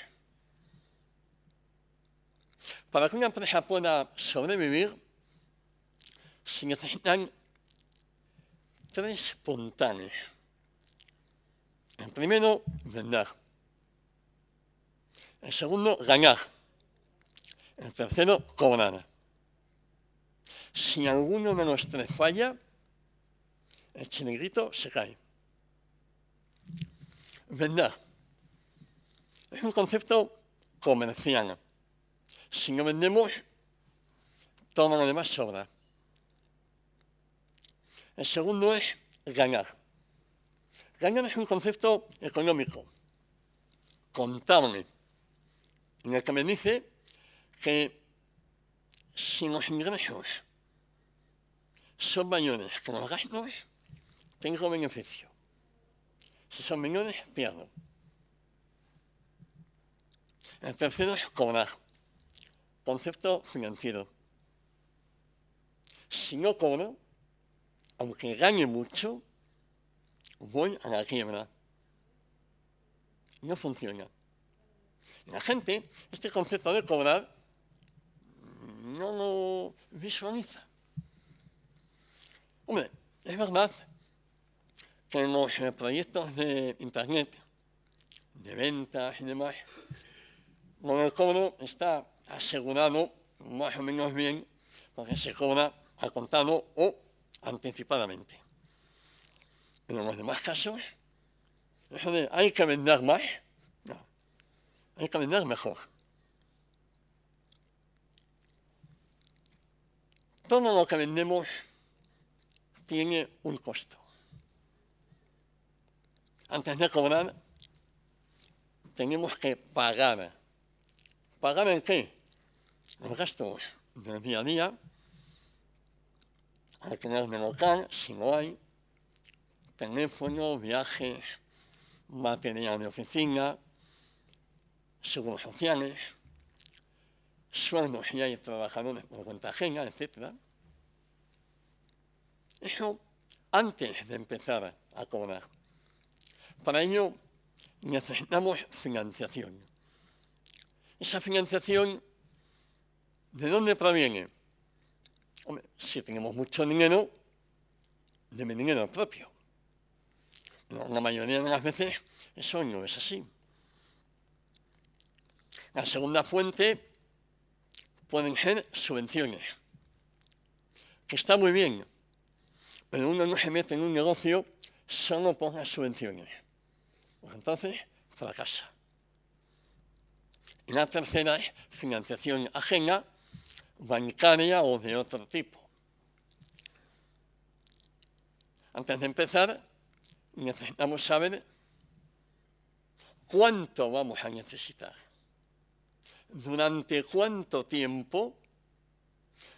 Para que una empresa pueda sobrevivir, se necesitan 3 puntales. El primero, vender. El segundo, ganar. El tercero, cobrar. Si alguno de los 3 falla, el chiringuito se cae. Vender. Es un concepto comercial. Si no vendemos, todo lo demás sobra. El segundo es ganar. Ganar es un concepto económico, contable, en el que me dice que si los ingresos son mayores que los gastos, tengo beneficio. Si son menores, pierdo. El tercero es cobrar. Concepto financiero. Si no cobro, aunque gane mucho, voy a la quiebra. No funciona. La gente, este concepto de cobrar, no lo visualiza. Hombre, es verdad que en los proyectos de Internet, de ventas y demás, lo del cobro está asegurado más o menos bien porque se cobra al contado o anticipadamente. Pero en los demás casos, eso de hay que vender más, no, hay que vender mejor. Todo lo que vendemos tiene un costo. Antes de cobrar, tenemos que pagar. ¿Pagar en qué? Los gastos del día a día, alquiler de local, si no hay, teléfono, viajes, material de oficina, seguros sociales, sueldos si hay trabajadores por cuenta ajena, etc. Eso antes de empezar a cobrar. Para ello necesitamos financiación. Esa financiación, ¿de dónde proviene? Hombre, si tenemos mucho dinero, de mi dinero propio. No, la mayoría de las veces eso no es así. La segunda fuente pueden ser subvenciones, que está muy bien, pero uno no se mete en un negocio solo por las subvenciones. Pues entonces fracasa. Y la tercera es financiación ajena, bancaria o de otro tipo. Antes de empezar, necesitamos saber cuánto vamos a necesitar, durante cuánto tiempo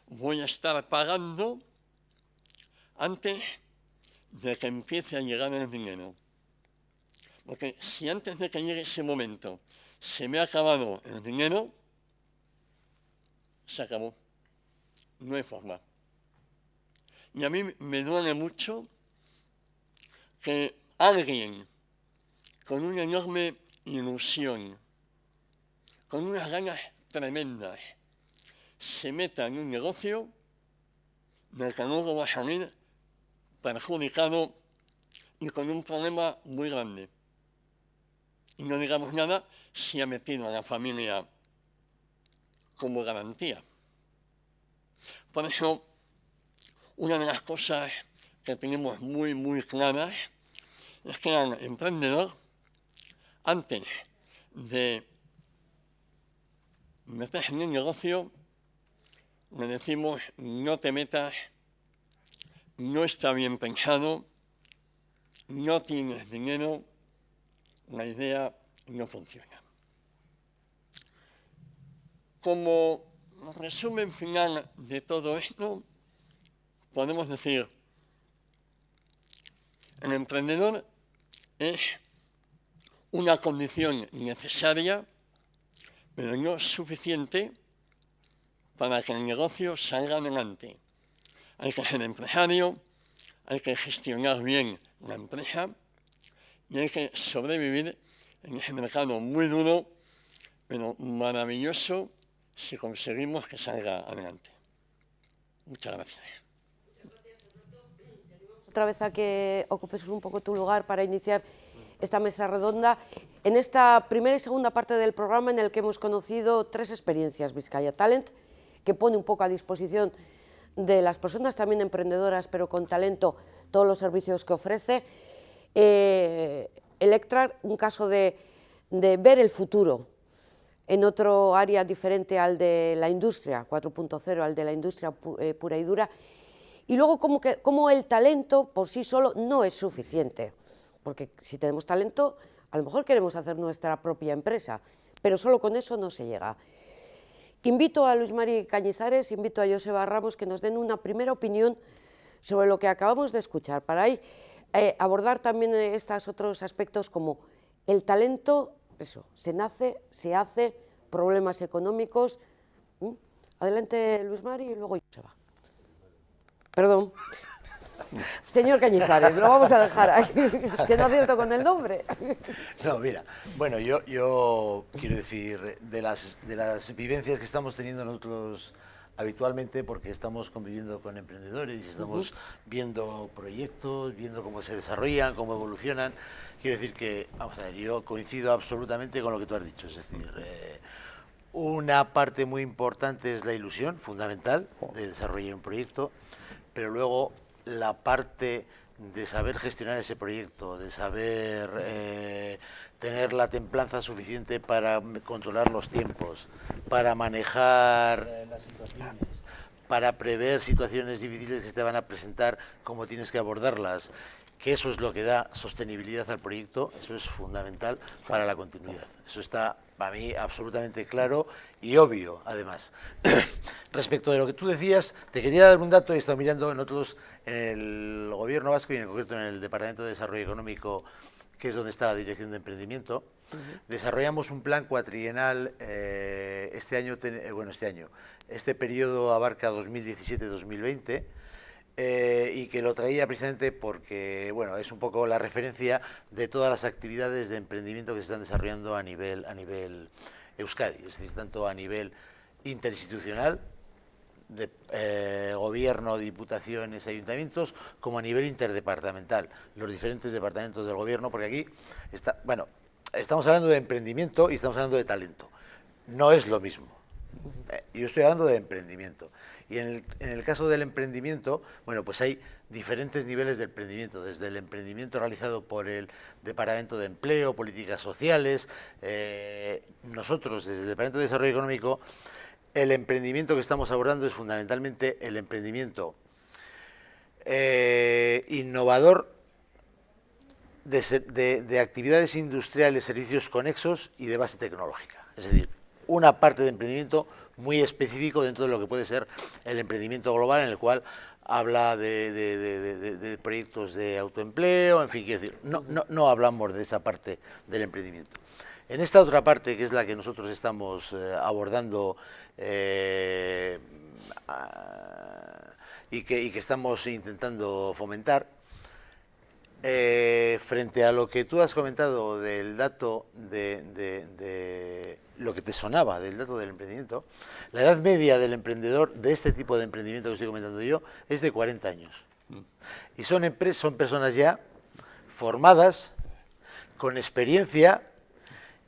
voy a estar pagando antes de que empiece a llegar el dinero. Porque si antes de que llegue ese momento se me ha acabado el dinero, se acabó. No hay forma. Y a mí me duele mucho que alguien con una enorme ilusión, con unas ganas tremendas, se meta en un negocio del que luego va a salir perjudicado y con un problema muy grande. Y no digamos nada si ha metido a la familia como garantía. Por eso, una de las cosas que tenemos muy claras es que al emprendedor, antes de meterse en el negocio, le decimos: no te metas, no está bien pensado, no tienes dinero, la idea no funciona. Como resumen final de todo esto, podemos decir: el emprendedor es una condición necesaria, pero no suficiente para que el negocio salga adelante. Hay que ser empresario, hay que gestionar bien la empresa y hay que sobrevivir en ese mercado muy duro, pero maravilloso si conseguimos que salga adelante. Muchas gracias. Otra vez a que ocupes un poco tu lugar para iniciar esta mesa redonda, en esta primera y segunda parte del programa en el que hemos conocido 3 experiencias Bizkaia Talent, que pone un poco a disposición de las personas también emprendedoras, pero con talento, todos los servicios que ofrece. Electra, un caso de ver el futuro en otro área diferente al de la industria 4.0, al de la industria pura y dura, y luego como el talento por sí solo no es suficiente, porque si tenemos talento, a lo mejor queremos hacer nuestra propia empresa, pero solo con eso no se llega. Invito a Luis Mari Cañizares, invito a Joseba Ramos que nos den una primera opinión sobre lo que acabamos de escuchar, para ahí abordar también estos otros aspectos como el talento, eso, se nace, se hace, problemas económicos. Adelante Luis Mari y luego Joseba. Perdón. Señor Cañizares, lo vamos a dejar ahí, es que no acierto con el nombre. No, mira, bueno, yo quiero decir, de las vivencias que estamos teniendo nosotros habitualmente, porque estamos conviviendo con emprendedores y estamos viendo proyectos, viendo cómo se desarrollan, cómo evolucionan, quiero decir que, vamos a ver, yo coincido absolutamente con lo que tú has dicho, es decir, una parte muy importante es la ilusión, fundamental, de desarrollar un proyecto, pero luego la parte de saber gestionar ese proyecto, de saber tener la templanza suficiente para controlar los tiempos, para manejar las situaciones, para prever situaciones difíciles que te van a presentar, cómo tienes que abordarlas, que eso es lo que da sostenibilidad al proyecto, eso es fundamental para la continuidad. Eso está para mí absolutamente claro y obvio, además. Respecto de lo que tú decías, te quería dar un dato, he estado mirando en el Gobierno vasco y en concreto en el Departamento de Desarrollo Económico, que es donde está la Dirección de Emprendimiento. Desarrollamos un plan cuatrienal este periodo abarca 2017-2020, y que lo traía precisamente porque, bueno, es un poco la referencia de todas las actividades de emprendimiento que se están desarrollando a nivel Euskadi, es decir, tanto a nivel interinstitucional, de gobierno, diputaciones, ayuntamientos, como a nivel interdepartamental, los diferentes departamentos del gobierno, porque aquí estamos hablando de emprendimiento y estamos hablando de talento, no es lo mismo. Yo estoy hablando de emprendimiento. Y en el caso del emprendimiento, bueno, pues hay diferentes niveles de emprendimiento, desde el emprendimiento realizado por el Departamento de Empleo, Políticas Sociales, nosotros desde el Departamento de Desarrollo Económico, el emprendimiento que estamos abordando es fundamentalmente el emprendimiento innovador de actividades industriales, servicios conexos y de base tecnológica, es decir, una parte de emprendimiento muy específico dentro de lo que puede ser el emprendimiento global, en el cual habla de proyectos de autoempleo, en fin, quiero decir, no hablamos de esa parte del emprendimiento. En esta otra parte, que es la que nosotros estamos abordando y que estamos intentando fomentar, frente a lo que tú has comentado del dato de lo que te sonaba del dato del emprendimiento, la edad media del emprendedor de este tipo de emprendimiento que estoy comentando yo es de 40 años. Y son personas ya formadas, con experiencia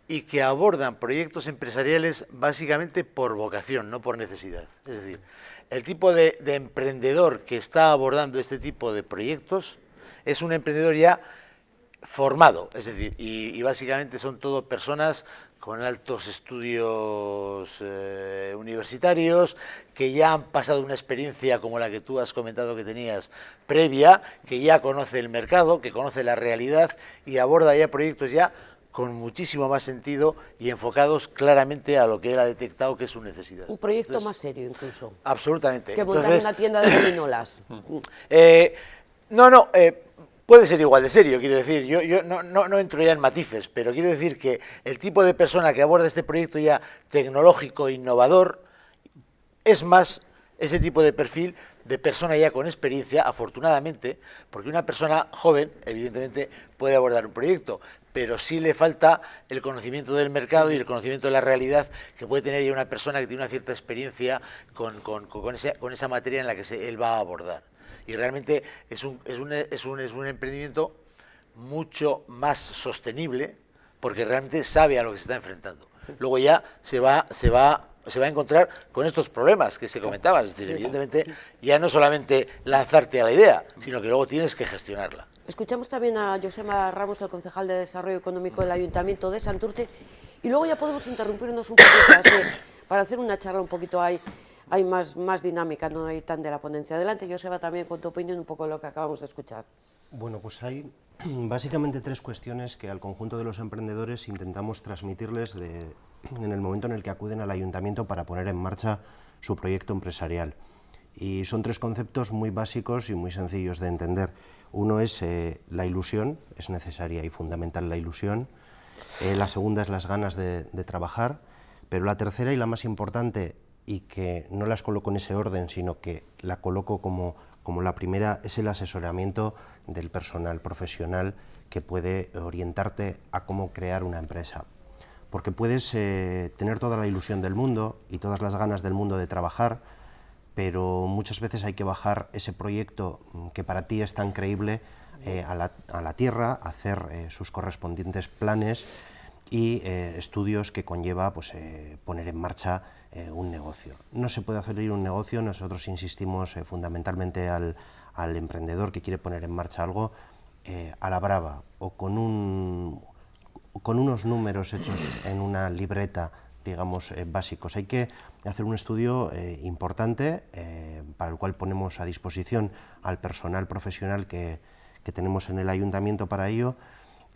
y que abordan proyectos empresariales básicamente por vocación, no por necesidad. Es decir, el tipo de emprendedor que está abordando este tipo de proyectos es un emprendedor ya formado, es decir, y básicamente son todo personas con altos estudios universitarios, que ya han pasado una experiencia como la que tú has comentado que tenías previa, que ya conoce el mercado, que conoce la realidad y aborda ya proyectos ya con muchísimo más sentido y enfocados claramente a lo que él ha detectado que es su necesidad. Un proyecto más serio incluso. Absolutamente. Que montar una tienda de gominolas. Puede ser igual de serio, quiero decir, yo no entro ya en matices, pero quiero decir que el tipo de persona que aborda este proyecto ya tecnológico, innovador, es más ese tipo de perfil de persona ya con experiencia, afortunadamente, porque una persona joven, evidentemente, puede abordar un proyecto, pero sí le falta el conocimiento del mercado y el conocimiento de la realidad que puede tener ya una persona que tiene una cierta experiencia con esa materia en la que él va a abordar. Y realmente es un emprendimiento mucho más sostenible porque realmente sabe a lo que se está enfrentando. Luego ya se va a encontrar con estos problemas que se comentaban. Es decir, evidentemente ya no solamente lanzarte a la idea, sino que luego tienes que gestionarla. Escuchamos también a Josema Ramos, el concejal de Desarrollo Económico del Ayuntamiento de Santurce, y luego ya podemos interrumpirnos un poquito así, para hacer una charla un poquito hay más dinámica, no hay tan de la ponencia. Adelante, Joseba, también con tu opinión un poco de lo que acabamos de escuchar. Bueno, pues hay básicamente tres cuestiones que al conjunto de los emprendedores intentamos transmitirles en el momento en el que acuden al ayuntamiento para poner en marcha su proyecto empresarial. Y son tres conceptos muy básicos y muy sencillos de entender. Uno es la ilusión, es necesaria y fundamental la ilusión. La segunda es las ganas de trabajar, pero la tercera y la más importante, y que no las coloco en ese orden, sino que la coloco como la primera, es el asesoramiento del personal profesional que puede orientarte a cómo crear una empresa. Porque puedes tener toda la ilusión del mundo y todas las ganas del mundo de trabajar, pero muchas veces hay que bajar ese proyecto que para ti es tan creíble a la tierra, hacer sus correspondientes planes y estudios que conlleva pues, poner en marcha un negocio. No se puede hacer un negocio, nosotros insistimos fundamentalmente al emprendedor que quiere poner en marcha algo a la brava o con unos números hechos en una libreta, digamos, básicos. Hay que hacer un estudio importante para el cual ponemos a disposición al personal profesional que tenemos en el ayuntamiento para ello,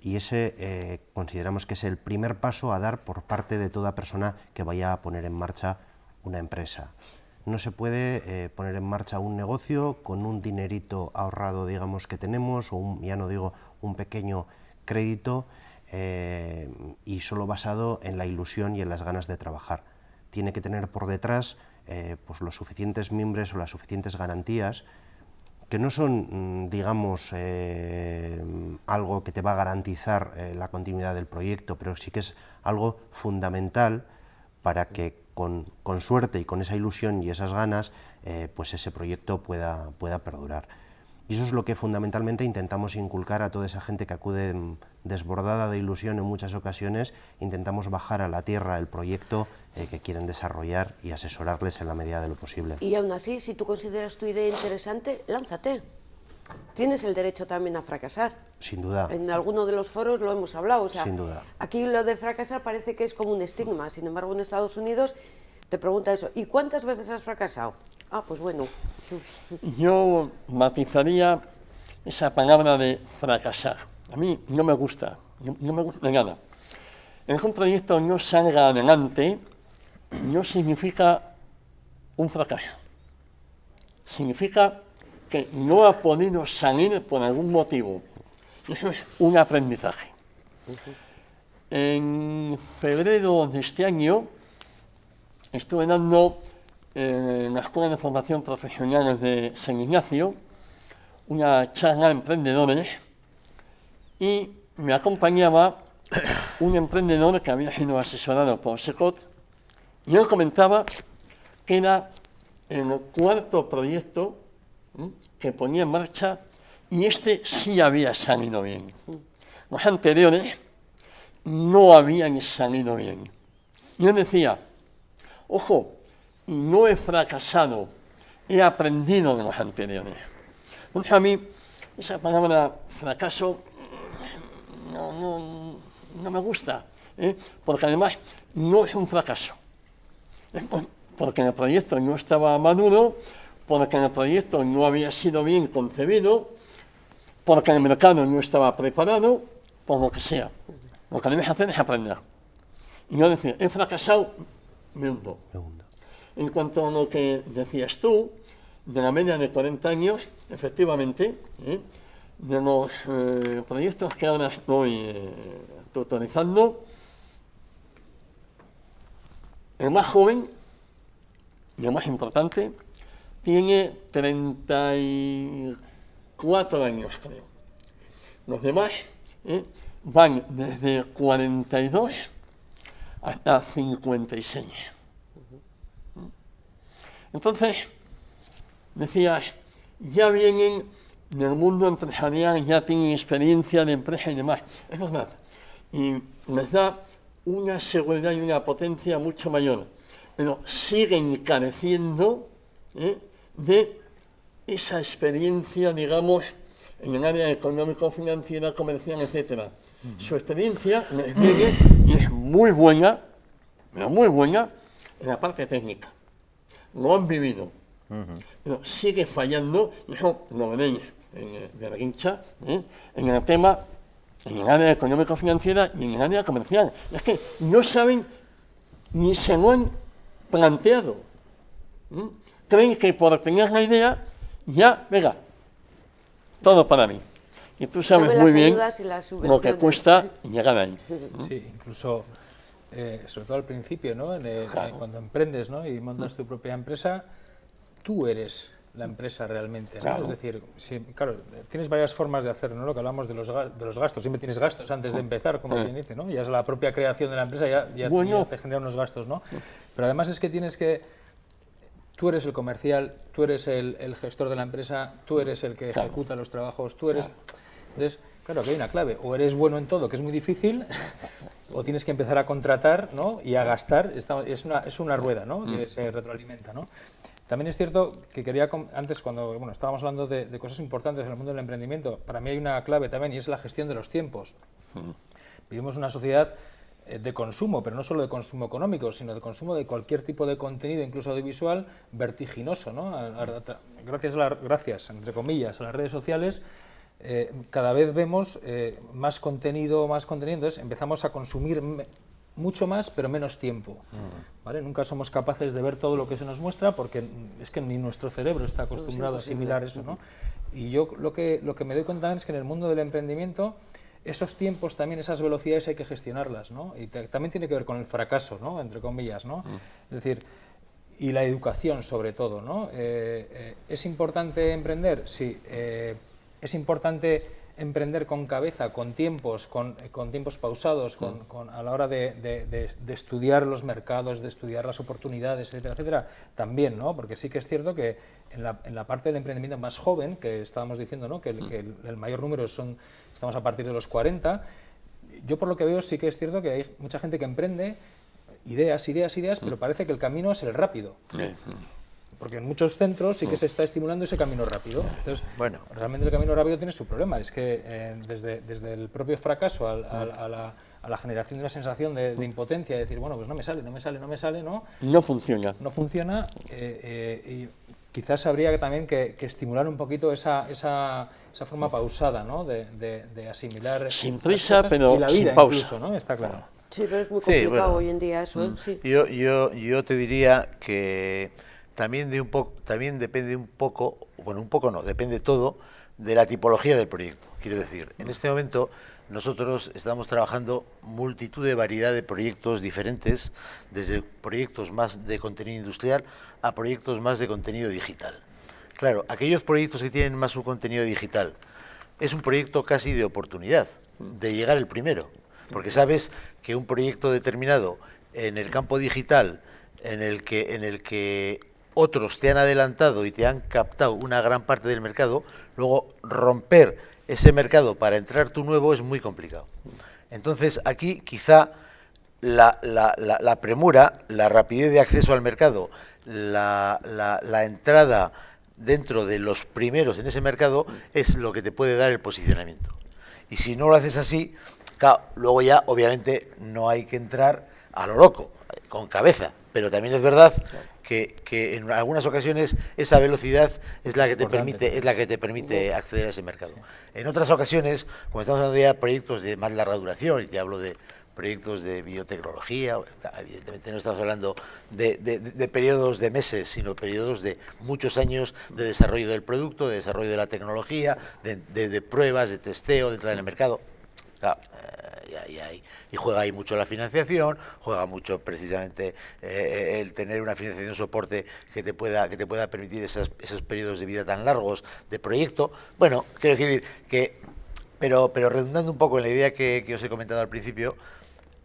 y ese consideramos que es el primer paso a dar por parte de toda persona que vaya a poner en marcha una empresa. No se puede poner en marcha un negocio con un dinerito ahorrado, digamos, que tenemos, o ya no digo un pequeño crédito, y solo basado en la ilusión y en las ganas de trabajar. Tiene que tener por detrás pues los suficientes mimbres o las suficientes garantías, que no son, digamos, algo que te va a garantizar la continuidad del proyecto, pero sí que es algo fundamental para que con suerte y con esa ilusión y esas ganas, pues ese proyecto pueda perdurar. Y eso es lo que fundamentalmente intentamos inculcar a toda esa gente que acude desbordada de ilusión en muchas ocasiones. Intentamos bajar a la tierra el proyecto que quieren desarrollar y asesorarles en la medida de lo posible. Y aún así, si tú consideras tu idea interesante, lánzate. Tienes el derecho también a fracasar. Sin duda. En alguno de los foros lo hemos hablado. O sea, sin duda. Aquí lo de fracasar parece que es como un estigma. Sin embargo, en Estados Unidos te pregunta eso. ¿Y cuántas veces has fracasado? Ah, pues bueno. Yo matizaría esa palabra de fracasar. A mí no me gusta, no me gusta nada. El que un proyecto no salga adelante no significa un fracaso. Significa que no ha podido salir por algún motivo. Eso es un aprendizaje. En febrero de este año estuve dando en la Escuela de Formación Profesional de San Ignacio una charla a emprendedores y me acompañaba un emprendedor que había sido asesorado por SECOT y él comentaba que era el cuarto proyecto que ponía en marcha y este sí había salido bien. Los anteriores no habían salido bien. Y él decía, ojo, y no he fracasado, he aprendido de los anteriores. Entonces a mí esa palabra fracaso no me gusta, porque además no es un fracaso, porque el proyecto no estaba maduro, porque el proyecto no había sido bien concebido, porque el mercado no estaba preparado, por lo que sea. Lo que debes hacer es aprender. Y no decir, he fracasado, me hundo. En cuanto a lo que decías tú, de la media de 40 años, efectivamente, de los proyectos que ahora estoy tutorizando, el más joven, y el más importante, tiene 34 años, creo. Los demás van desde 42 hasta 56. Entonces, decías, ya vienen del mundo empresarial, ya tienen experiencia de empresa y demás. Es verdad. Y les da una seguridad y una potencia mucho mayor. Pero siguen careciendo de esa experiencia, digamos, en el área económico-financiera, comercial, etc. Su experiencia les viene y es muy buena, pero muy buena, en la parte técnica. Lo han vivido, pero sigue fallando, y eso lo veréis de la guincha, en el tema, en el área económico-financiera y en el área comercial. Es que no saben ni se lo han planteado. Creen que por tener la idea, ya, venga, todo para mí. Y tú sabes muy bien lo que cuesta llegar ahí. Sí, incluso, sobre todo al principio, ¿no? Cuando emprendes, ¿no? Y montas tu propia empresa, tú eres la empresa realmente, ¿no? Claro. Es decir, claro, tienes varias formas de hacerlo, ¿no? Lo que hablamos de los gastos, siempre tienes gastos antes de empezar, como quien dice, ¿no? Ya es la propia creación de la empresa, ya te genera unos gastos, ¿no? Pero además es que tienes que... Tú eres el comercial, tú eres el gestor de la empresa, tú eres el que ejecuta los trabajos, tú eres... Entonces, claro, que hay una clave, o eres bueno en todo, que es muy difícil, o tienes que empezar a contratar, ¿no? Y a gastar, es una rueda, ¿no? Que se retroalimenta, ¿no? También es cierto que quería, antes cuando estábamos hablando de cosas importantes en el mundo del emprendimiento, para mí hay una clave también y es la gestión de los tiempos. Vivimos una sociedad de consumo, pero no solo de consumo económico, sino de consumo de cualquier tipo de contenido, incluso audiovisual, vertiginoso, ¿no? Gracias, entre comillas, a las redes sociales, cada vez vemos más contenido, entonces empezamos a consumir mucho más, pero menos tiempo, ¿vale? Nunca somos capaces de ver todo lo que se nos muestra porque es que ni nuestro cerebro está acostumbrado a asimilar eso, ¿no? Y yo lo que me doy cuenta es que en el mundo del emprendimiento esos tiempos también, esas velocidades hay que gestionarlas, ¿no? Y también tiene que ver con el fracaso, ¿no? Entre comillas, ¿no? Es decir, y la educación sobre todo, ¿no? ¿Es importante emprender? Sí. ¿Es importante emprender con cabeza, con tiempos pausados, a la hora de estudiar los mercados, de estudiar las oportunidades, etcétera, etcétera? También, ¿no? Porque sí que es cierto que en la parte del emprendimiento más joven, que estábamos diciendo, ¿no? Que el mayor número estamos a partir de los 40, yo por lo que veo sí que es cierto que hay mucha gente que emprende ideas, pero parece que el camino es el rápido. Porque en muchos centros sí que se está estimulando ese camino rápido. Entonces, realmente el camino rápido tiene su problema. Es que desde el propio fracaso a la generación de una sensación de impotencia, de decir, bueno, pues no me sale, ¿no? No funciona. No funciona. Y quizás habría también que estimular un poquito esa forma pausada, ¿no? De asimilar... Sin prisa, pero y la vida sin pausa. Incluso, ¿no? Está claro. Sí, pero es muy complicado hoy en día eso. Sí. Yo te diría que también depende un poco, depende todo de la tipología del proyecto. Quiero decir, en este momento nosotros estamos trabajando multitud de variedad de proyectos diferentes, desde proyectos más de contenido industrial a proyectos más de contenido digital. Claro, aquellos proyectos que tienen más un contenido digital, es un proyecto casi de oportunidad, de llegar el primero, porque sabes que un proyecto determinado en el campo digital, en el que otros te han adelantado y te han captado una gran parte del mercado, luego romper ese mercado para entrar tú nuevo es muy complicado. Entonces aquí quizá la premura, la rapidez de acceso al mercado, la entrada dentro de los primeros en ese mercado es lo que te puede dar el posicionamiento. Y si no lo haces así, Claro, luego ya, obviamente, no hay que entrar a lo loco, con cabeza, pero también es verdad que en algunas ocasiones esa velocidad es la que te permite acceder a ese mercado. En otras ocasiones, como estamos hablando ya de proyectos de más larga duración, y te hablo de proyectos de biotecnología, evidentemente no estamos hablando de periodos de meses, sino periodos de muchos años de desarrollo del producto, de desarrollo de la tecnología, de pruebas, de testeo dentro del mercado. Claro, y juega ahí mucho la financiación, juega mucho precisamente el tener una financiación soporte que te pueda permitir esos periodos de vida tan largos de proyecto. Bueno, quiero decir que, pero redundando un poco en la idea que os he comentado al principio,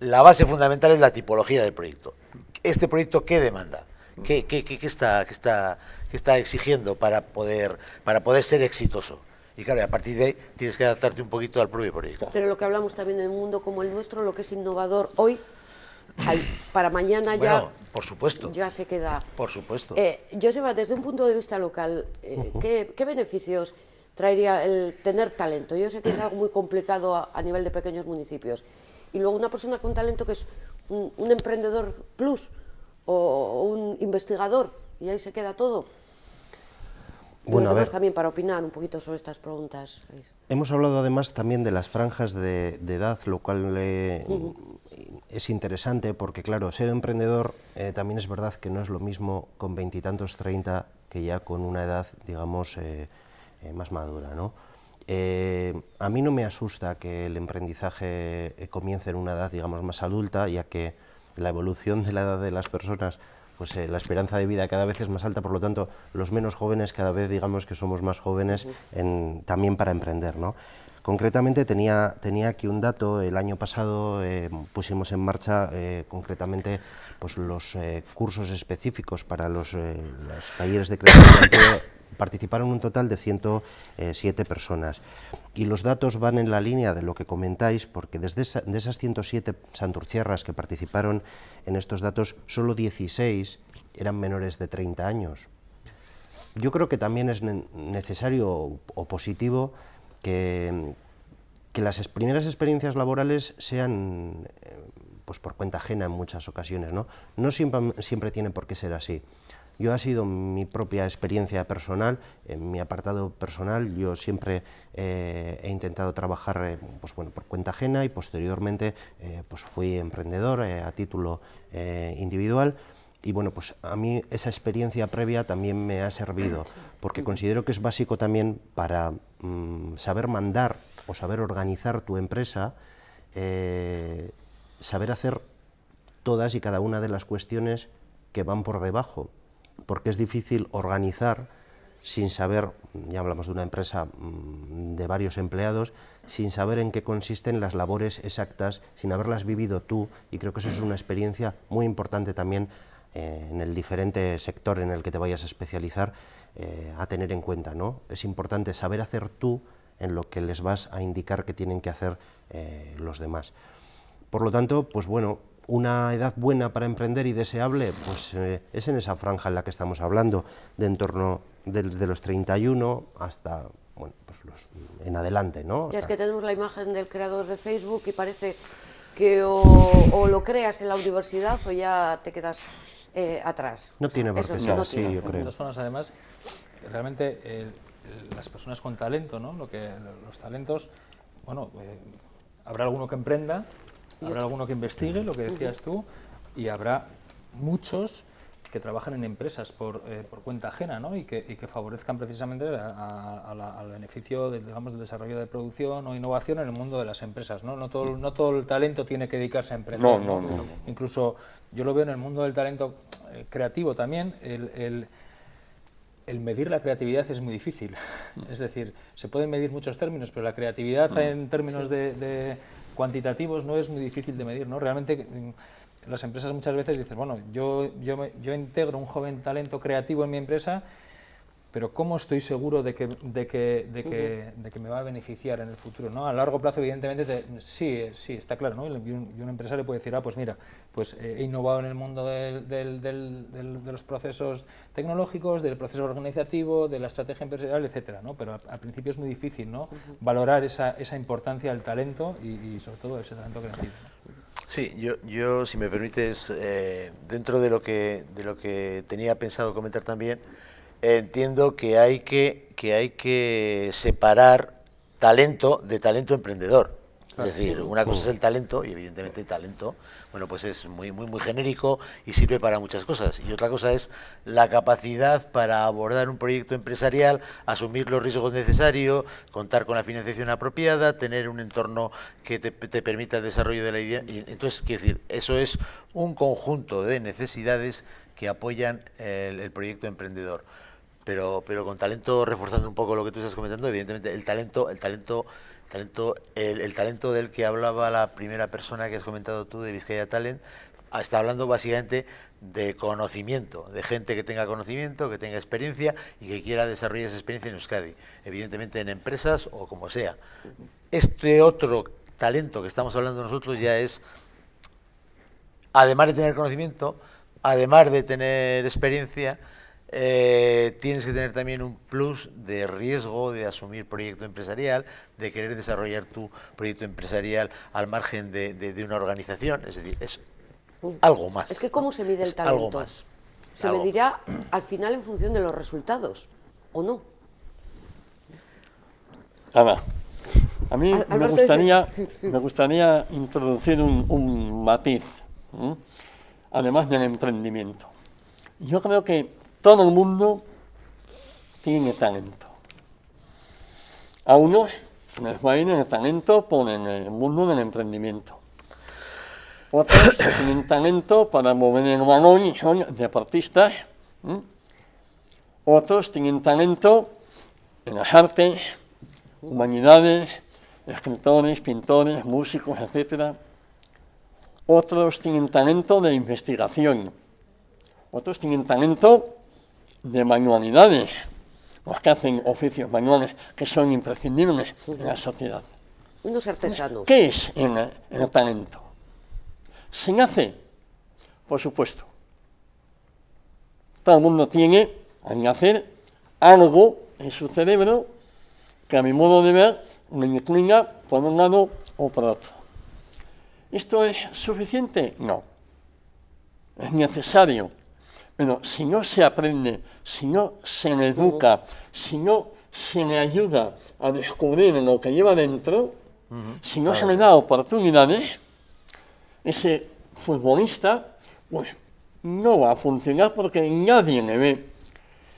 la base fundamental es la tipología del proyecto. Este proyecto, ¿qué demanda? ¿Qué está exigiendo para poder ser exitoso? Y claro, a partir de ahí tienes que adaptarte un poquito al propio proyecto. Pero lo que hablamos también en un mundo como el nuestro, lo que es innovador hoy, para mañana ya... Bueno, por supuesto. Ya se queda... Por supuesto. Joseba, desde un punto de vista local, ¿qué beneficios traería el tener talento? Yo sé que es algo muy complicado a nivel de pequeños municipios. Y luego una persona con talento que es un emprendedor plus o un investigador, y ahí se queda todo. Bueno, a ver, también para opinar un poquito sobre estas preguntas. Hemos hablado además también de las franjas de edad, lo cual es interesante porque, claro, ser emprendedor también es verdad que no es lo mismo con 20 y tantos, 30, que ya con una edad, digamos, más madura, ¿no? A mí no me asusta que el emprendizaje comience en una edad, digamos, más adulta, ya que la evolución de la edad de las personas, pues la esperanza de vida cada vez es más alta, por lo tanto, los menos jóvenes cada vez, digamos, que somos más jóvenes también para emprender, ¿no? Concretamente tenía aquí un dato. El año pasado pusimos en marcha concretamente pues los cursos específicos para los talleres de creación de empleo. Participaron un total de 107 personas y los datos van en la línea de lo que comentáis, porque de esas 107 santurciarras que participaron en estos datos, solo 16 eran menores de 30 años. Yo creo que también es necesario o positivo que las primeras experiencias laborales sean pues por cuenta ajena en muchas ocasiones, ¿no? No siempre tiene por qué ser así. Yo ha sido mi propia experiencia personal, en mi apartado personal. Yo siempre he intentado trabajar pues bueno, por cuenta ajena y posteriormente pues fui emprendedor a título individual. Y bueno, pues a mí esa experiencia previa también me ha servido, porque considero que es básico también para saber mandar o saber organizar tu empresa, saber hacer todas y cada una de las cuestiones que van por debajo, porque es difícil organizar sin saber, ya hablamos de una empresa de varios empleados, sin saber en qué consisten las labores exactas, sin haberlas vivido tú, y creo que eso es una experiencia muy importante también en el diferente sector en el que te vayas a especializar, a tener en cuenta, ¿no? Es importante saber hacer tú en lo que les vas a indicar que tienen que hacer los demás. Por lo tanto, pues bueno, una edad buena para emprender y deseable, pues es en esa franja en la que estamos hablando, de en torno desde los 31 hasta, bueno, pues en adelante, ¿no? Ya es que tenemos la imagen del creador de Facebook y parece que o lo creas en la universidad o ya te quedas atrás. No tiene por qué ser así, yo creo. De todas formas, además, realmente las personas con talento, ¿no? Los talentos, bueno, habrá alguno que emprenda, habrá alguno que investigue, lo que decías tú, y habrá muchos que trabajan en empresas por cuenta ajena, ¿no? y que favorezcan precisamente al beneficio del desarrollo de producción o innovación en el mundo de las empresas, ¿no? No todo el talento tiene que dedicarse a emprender. No. Incluso yo lo veo en el mundo del talento creativo también, el medir la creatividad es muy difícil. Es decir, se pueden medir muchos términos, pero la creatividad en términos de cuantitativos no es muy difícil de medir, ¿no? Realmente las empresas muchas veces dicen, bueno, yo integro un joven talento creativo en mi empresa, pero ¿cómo estoy seguro de que me va a beneficiar en el futuro, ¿no? A largo plazo, evidentemente, sí, está claro, ¿no? Y un empresario puede decir, pues mira, pues he innovado en el mundo de los procesos tecnológicos, del proceso organizativo, de la estrategia empresarial, etcétera, ¿no? Pero al principio es muy difícil, ¿no? Valorar esa importancia del talento y sobre todo ese talento creativo, ¿no? Sí, yo si me permites, dentro de lo que tenía pensado comentar también, entiendo que hay que separar talento de talento emprendedor. Es decir, una cosa es el talento, y evidentemente el talento, bueno, pues es muy genérico y sirve para muchas cosas. Y otra cosa es la capacidad para abordar un proyecto empresarial, asumir los riesgos necesarios, contar con la financiación apropiada, tener un entorno que te permita el desarrollo de la idea. Y entonces, quiero decir, eso es un conjunto de necesidades que apoyan el proyecto emprendedor. Pero con talento, reforzando un poco lo que tú estás comentando, evidentemente el talento del que hablaba la primera persona que has comentado tú, de Bizkaia Talent, está hablando básicamente de conocimiento, de gente que tenga conocimiento, que tenga experiencia y que quiera desarrollar esa experiencia en Euskadi, evidentemente en empresas o como sea. Este otro talento que estamos hablando nosotros ya es, además de tener conocimiento, además de tener experiencia, tienes que tener también un plus de riesgo de asumir proyecto empresarial, de querer desarrollar tu proyecto empresarial al margen de una organización, es decir, es algo más. Es que ¿cómo se mide el talento? Algo más. Se medirá al final en función de los resultados, ¿o no? Ana, a mí me gustaría introducir un matiz, además del emprendimiento. Yo creo que todo el mundo tiene talento. A unos les va bien el talento por el mundo del emprendimiento. Otros tienen talento para mover el balón y son deportistas. Otros tienen talento en las artes, humanidades, escritores, pintores, músicos, etc. Otros tienen talento de investigación. Otros tienen talento de manualidades, los que hacen oficios manuales que son imprescindibles en la sociedad. Unos artesanos. ¿Qué es el talento? ¿Se nace? Por supuesto. Todo el mundo tiene, al nacer, algo en su cerebro que a mi modo de ver le inclina por un lado o por otro. ¿Esto es suficiente? No. Es necesario. Pero si no se aprende, si no se le educa, si no se le ayuda a descubrir lo que lleva dentro, si no se le da oportunidades, ese futbolista pues, no va a funcionar porque nadie le ve.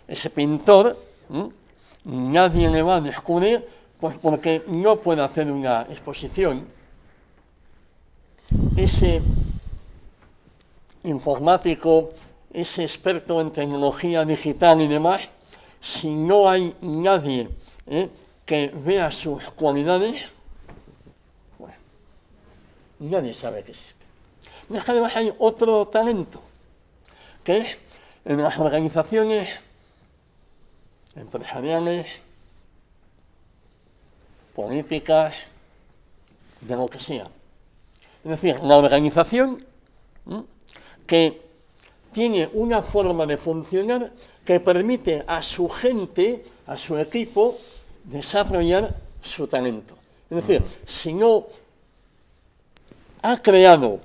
Ese pintor, nadie le va a descubrir pues porque no puede hacer una exposición. Ese informático, ese experto en tecnología digital y demás, si no hay nadie que vea sus cualidades, bueno, nadie sabe que existe. Y además hay otro talento, que es en las organizaciones empresariales, políticas, de lo que sea. Es decir, la organización que tiene una forma de funcionar que permite a su gente, a su equipo, desarrollar su talento. Es decir, si no ha creado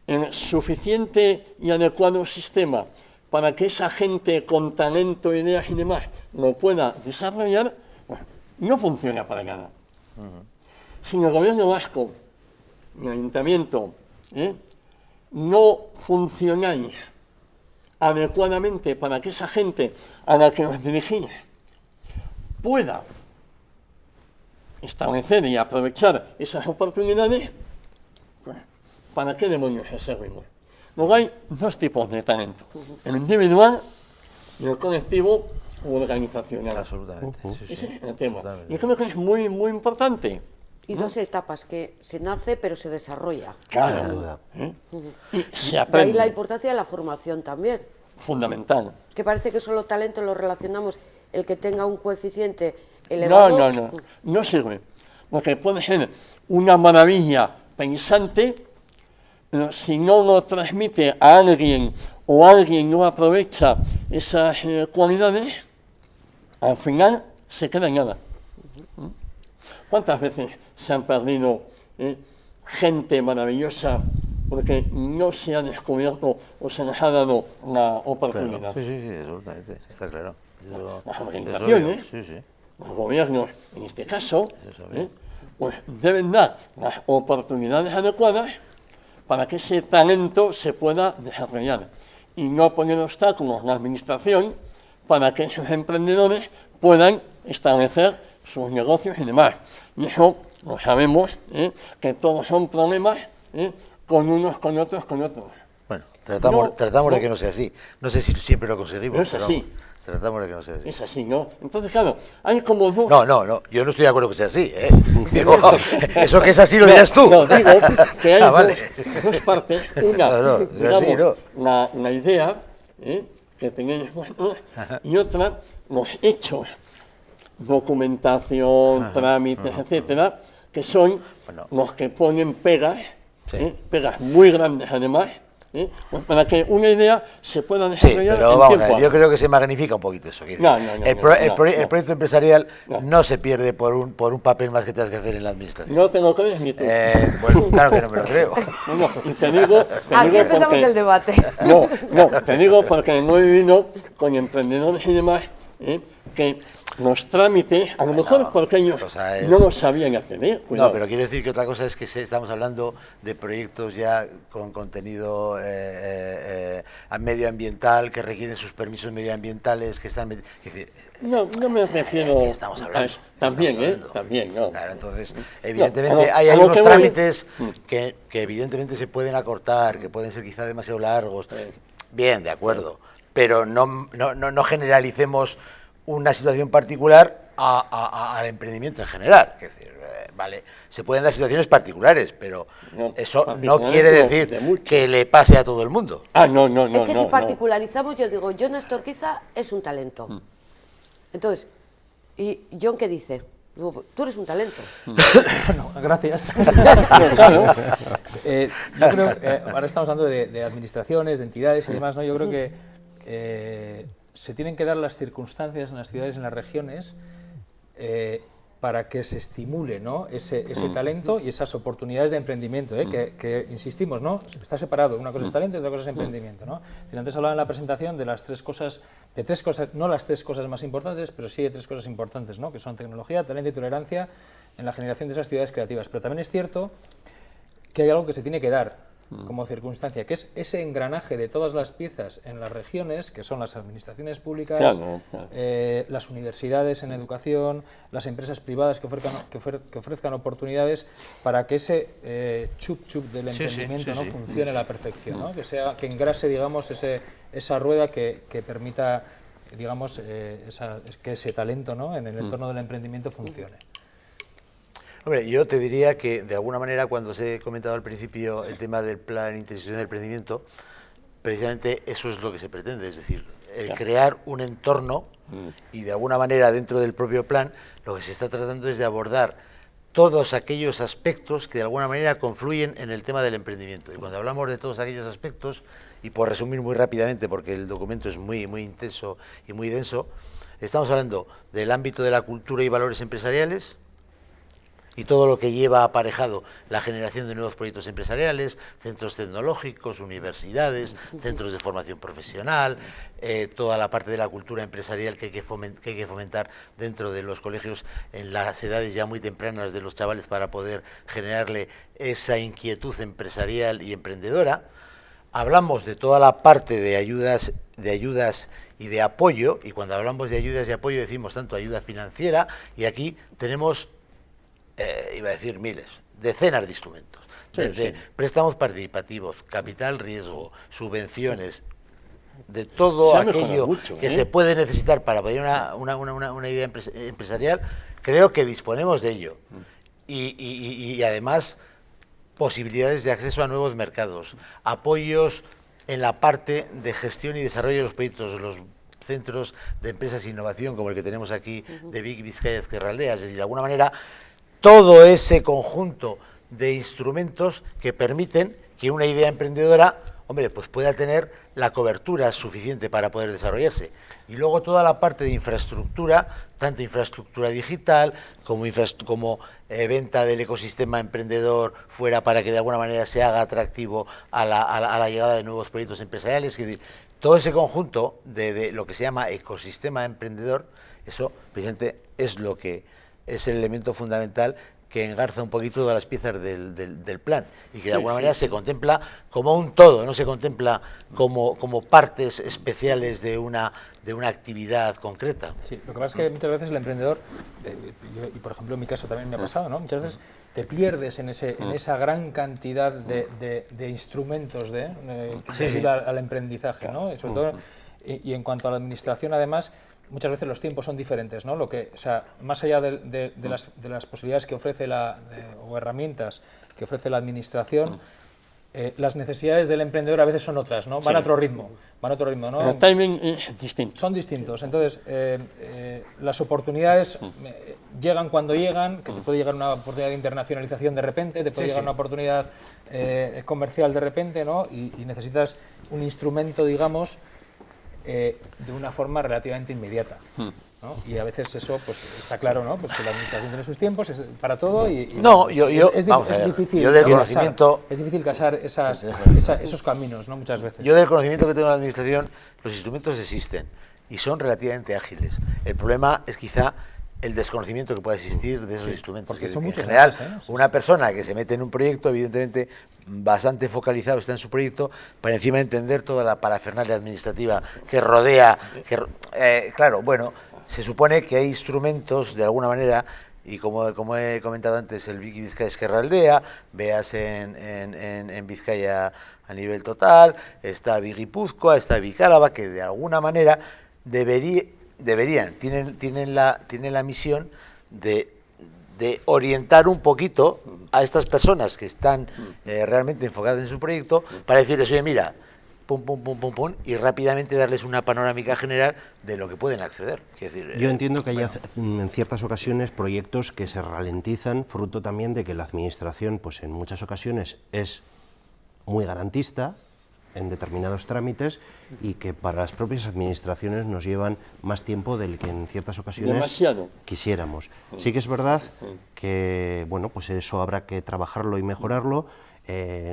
el suficiente y adecuado sistema para que esa gente con talento, ideas y demás lo pueda desarrollar, bueno, no funciona para nada. Si el gobierno vasco, el ayuntamiento, no funcionáis adecuadamente para que esa gente a la que os dirigís pueda establecer y aprovechar esas oportunidades, pues, ¿para qué demonios es servimos? Luego hay dos tipos de talento, el individual y el colectivo u organizacional. Absolutamente. Ese es el tema. Y creo que es muy importante. Y dos etapas, que se nace pero se desarrolla. Claro. Sin duda. Y se aprende. De ahí la importancia de la formación también. fundamental. Que parece que solo talento lo relacionamos el que tenga un coeficiente elevado. No sirve, porque puede ser una maravilla pensante, pero si no lo transmite a alguien o alguien no aprovecha esas cualidades, al final se queda en nada. ¿Cuántas veces se han perdido gente maravillosa porque no se ha descubierto o se les ha dado la oportunidad? Sí, absolutamente, está claro. Las organizaciones, los gobiernos, en este caso, pues deben dar las oportunidades adecuadas para que ese talento se pueda desarrollar y no poner obstáculos en la administración para que esos emprendedores puedan establecer sus negocios y demás. Y eso lo sabemos, que todos son problemas con unos, con otros, con otros. Bueno, tratamos de que no sea así. No sé si siempre lo conseguimos, es así. Pero tratamos de que no sea así. Es así, ¿no? Entonces, claro, hay como dos... No, yo no estoy de acuerdo que sea así, ¿eh? Digo, eso que es así lo dirás tú. No, digo que hay dos partes. Una, digamos, la idea que tenéis vosotros, y otra, los hechos, documentación, trámites, etcétera, que son los que ponen pegas, pegas muy grandes además, pues para que una idea se pueda desarrollar pero en vamos tiempo. Yo creo que se magnifica un poquito eso. El proyecto empresarial no se pierde por un papel más que tengas que hacer en la administración. No te lo crees ni tú. Bueno, claro que no me lo creo. Y te digo Aquí empezamos porque, el debate. No, te digo porque no he vivido con emprendedores y demás que los trámites, a lo mejor porque ellos no lo sabían hacer. No, pero quiero decir que otra cosa es que estamos hablando de proyectos ya con contenido medioambiental, que requieren sus permisos medioambientales, que están... No me refiero estamos hablando. También, ¿no? Claro, entonces, evidentemente, hay unos trámites que evidentemente se pueden acortar, que pueden ser quizá demasiado largos. Bien, de acuerdo, pero no generalicemos una situación particular al emprendimiento en general. Es decir, vale, se pueden dar situaciones particulares, pero eso no quiere decir que le pase a todo el mundo. No. Es que si particularizamos, yo digo, Jon Astorquiza es un talento. Entonces, ¿y Jon qué dice? Digo, tú eres un talento. Bueno, gracias. Yo creo, ahora estamos hablando de administraciones, de entidades y demás, ¿no? Yo creo que se tienen que dar las circunstancias en las ciudades y en las regiones para que se estimule, ¿no? ese talento y esas oportunidades de emprendimiento, que insistimos, ¿no? Está separado, una cosa es talento y otra cosa es emprendimiento, ¿no? Antes hablaba en la presentación de las tres cosas, no las tres cosas más importantes, pero sí de tres cosas importantes, ¿no? Que son tecnología, talento y tolerancia en la generación de esas ciudades creativas. Pero también es cierto que hay algo que se tiene que dar como circunstancia, que es ese engranaje de todas las piezas en las regiones, que son las administraciones públicas, las universidades en educación, las empresas privadas que ofrezcan oportunidades para que ese chup del emprendimiento ¿no? funcione a la perfección, ¿no? Que engrase, digamos, esa rueda que permita, digamos, que ese talento, ¿no? En el entorno del emprendimiento funcione. Hombre, yo te diría que, de alguna manera, cuando os he comentado al principio el tema del plan interinstitucional de emprendimiento, precisamente eso es lo que se pretende, es decir, crear un entorno y, de alguna manera, dentro del propio plan, lo que se está tratando es de abordar todos aquellos aspectos que, de alguna manera, confluyen en el tema del emprendimiento. Y cuando hablamos de todos aquellos aspectos, y por resumir muy rápidamente, porque el documento es muy intenso y muy denso, estamos hablando del ámbito de la cultura y valores empresariales, y todo lo que lleva aparejado la generación de nuevos proyectos empresariales, centros tecnológicos, universidades, centros de formación profesional, toda la parte de la cultura empresarial que hay que fomentar dentro de los colegios en las edades ya muy tempranas de los chavales para poder generarle esa inquietud empresarial y emprendedora. Hablamos de toda la parte de ayudas y de apoyo, y cuando hablamos de ayudas y apoyo decimos tanto ayuda financiera, y aquí tenemos... iba a decir miles, decenas de instrumentos, desde préstamos participativos, capital riesgo, subvenciones, de todo aquello que se puede necesitar para pedir una idea empresarial, creo que disponemos de ello. Y además, posibilidades de acceso a nuevos mercados, apoyos en la parte de gestión y desarrollo de los proyectos, de los centros de empresas e innovación, como el que tenemos aquí de Vic Vizcaya Ezkerraldea. Es decir, de alguna manera, todo ese conjunto de instrumentos que permiten que una idea emprendedora, hombre, pues pueda tener la cobertura suficiente para poder desarrollarse. Y luego toda la parte de infraestructura, tanto infraestructura digital como venta del ecosistema emprendedor fuera, para que de alguna manera se haga atractivo a la llegada de nuevos proyectos empresariales. Es decir, todo ese conjunto de lo que se llama ecosistema emprendedor, eso precisamente es lo que es el elemento fundamental que engarza un poquito todas las piezas del plan, y que de alguna manera se contempla como un todo, no se contempla como partes especiales de una actividad concreta. Sí, lo que pasa es que muchas veces el emprendedor, y por ejemplo en mi caso también me ha pasado, ¿no? Muchas veces te pierdes en esa gran cantidad de instrumentos que ayudan al emprendizaje, ¿no? Y sobre todo, y en cuanto a la administración, además, muchas veces los tiempos son diferentes, ¿no? O sea, más allá de las posibilidades que ofrece o herramientas que ofrece la administración, las necesidades del emprendedor a veces son otras, ¿no? Van a otro ritmo, ¿no? El timing es distinto. Son distintos. Entonces, las oportunidades llegan cuando llegan, que te puede llegar una oportunidad de internacionalización de repente, te puede llegar una oportunidad comercial de repente, ¿no? Y necesitas un instrumento, digamos, de una forma relativamente inmediata, ¿no? Y a veces eso, pues está claro, ¿no? Pues que la administración tiene sus tiempos para todo y no, es difícil. Yo del conocimiento, es difícil casar esos caminos, ¿no? Muchas veces. Yo del conocimiento que tengo de la administración, los instrumentos existen y son relativamente ágiles. El problema es quizá el desconocimiento que pueda existir de esos instrumentos, porque en general una persona que se mete en un proyecto, evidentemente bastante focalizado está en su proyecto, para encima entender toda la parafernalia administrativa que rodea, claro, bueno, se supone que hay instrumentos de alguna manera, y como he comentado antes, el Vic Vizcaya Ezkerraldea, veas en Vizcaya a nivel total, está Vic Guipúzcoa, está Vic Álava, que de alguna manera tienen la misión de orientar un poquito a estas personas que están realmente enfocadas en su proyecto, para decirles, oye, mira, pum, pum, pum, pum, pum, y rápidamente darles una panorámica general de lo que pueden acceder. Yo entiendo que hay en ciertas ocasiones proyectos que se ralentizan, fruto también de que la administración, pues en muchas ocasiones es muy garantista en determinados trámites, y que para las propias administraciones nos llevan más tiempo del que en ciertas ocasiones quisiéramos. Sí que es verdad que, bueno, pues eso habrá que trabajarlo y mejorarlo.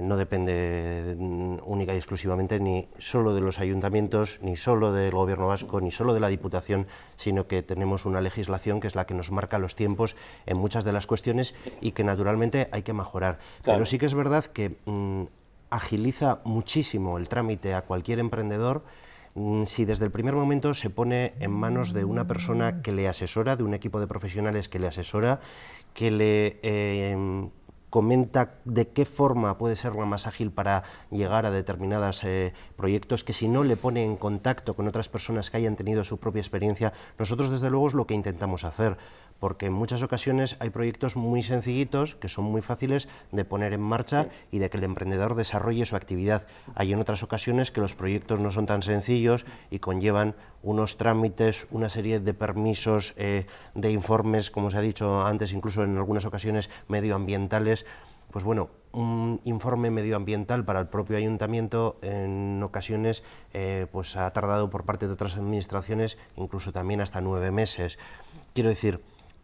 No depende única y exclusivamente ni solo de los ayuntamientos, ni solo del Gobierno vasco, ni solo de la Diputación, sino que tenemos una legislación que es la que nos marca los tiempos en muchas de las cuestiones y que naturalmente hay que mejorar. Claro. Pero sí que es verdad que agiliza muchísimo el trámite a cualquier emprendedor si desde el primer momento se pone en manos de una persona que le asesora, de un equipo de profesionales que le asesora, que le comenta de qué forma puede ser la más ágil para llegar a determinados proyectos, que si no le pone en contacto con otras personas que hayan tenido su propia experiencia. Nosotros desde luego es lo que intentamos hacer, porque en muchas ocasiones hay proyectos muy sencillitos, que son muy fáciles de poner en marcha y de que el emprendedor desarrolle su actividad. Hay en otras ocasiones que los proyectos no son tan sencillos y conllevan unos trámites, una serie de permisos, de informes, como se ha dicho antes, incluso en algunas ocasiones medioambientales. Pues bueno, un informe medioambiental para el propio ayuntamiento en ocasiones pues ha tardado por parte de otras administraciones incluso también hasta 9 meses. Quiero decir,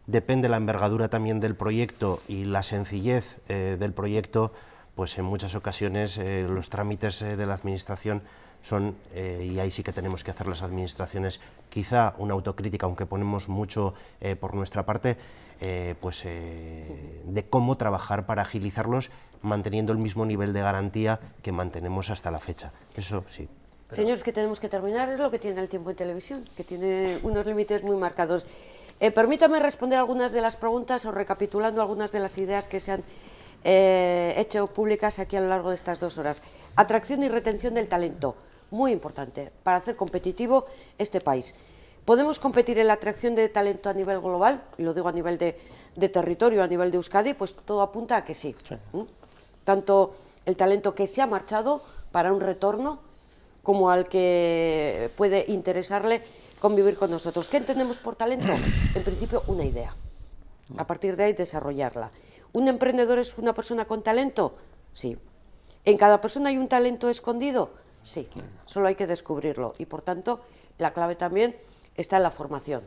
depende la envergadura también del proyecto y la sencillez del proyecto, pues en muchas ocasiones los trámites de la administración son, y ahí sí que tenemos que hacer las administraciones quizá una autocrítica, aunque ponemos mucho por nuestra parte, de cómo trabajar para agilizarlos, manteniendo el mismo nivel de garantía que mantenemos hasta la fecha. Eso sí. Señores, que tenemos que terminar, es lo que tiene el tiempo en televisión, que tiene unos límites muy marcados. Permítame responder algunas de las preguntas o recapitulando algunas de las ideas que se han hecho públicas aquí a lo largo de estas 2 horas. Atracción y retención del talento, muy importante para hacer competitivo este país. ¿Podemos competir en la atracción de talento a nivel global? Y lo digo a nivel de territorio, a nivel de Euskadi, pues todo apunta a que sí. Tanto el talento que se ha marchado para un retorno como al que puede interesarle convivir con nosotros. ¿Qué entendemos por talento? En principio, una idea. A partir de ahí, desarrollarla. ¿Un emprendedor es una persona con talento? Sí. ¿En cada persona hay un talento escondido? Sí. Solo hay que descubrirlo. Y, por tanto, la clave también está en la formación,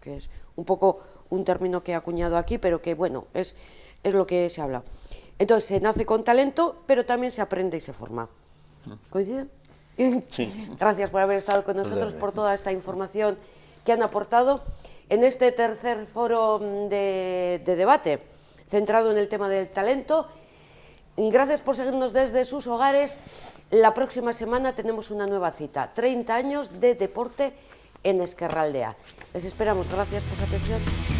que es un poco un término que he acuñado aquí, pero que, bueno, es lo que se habla. Entonces, se nace con talento, pero también se aprende y se forma. ¿Coinciden? Sí. Gracias por haber estado con nosotros, por toda esta información que han aportado en este tercer foro de debate centrado en el tema del talento. Gracias por seguirnos desde sus hogares. La próxima semana tenemos una nueva cita, 30 años de deporte en Ezkerraldea. Les esperamos. Gracias por su atención.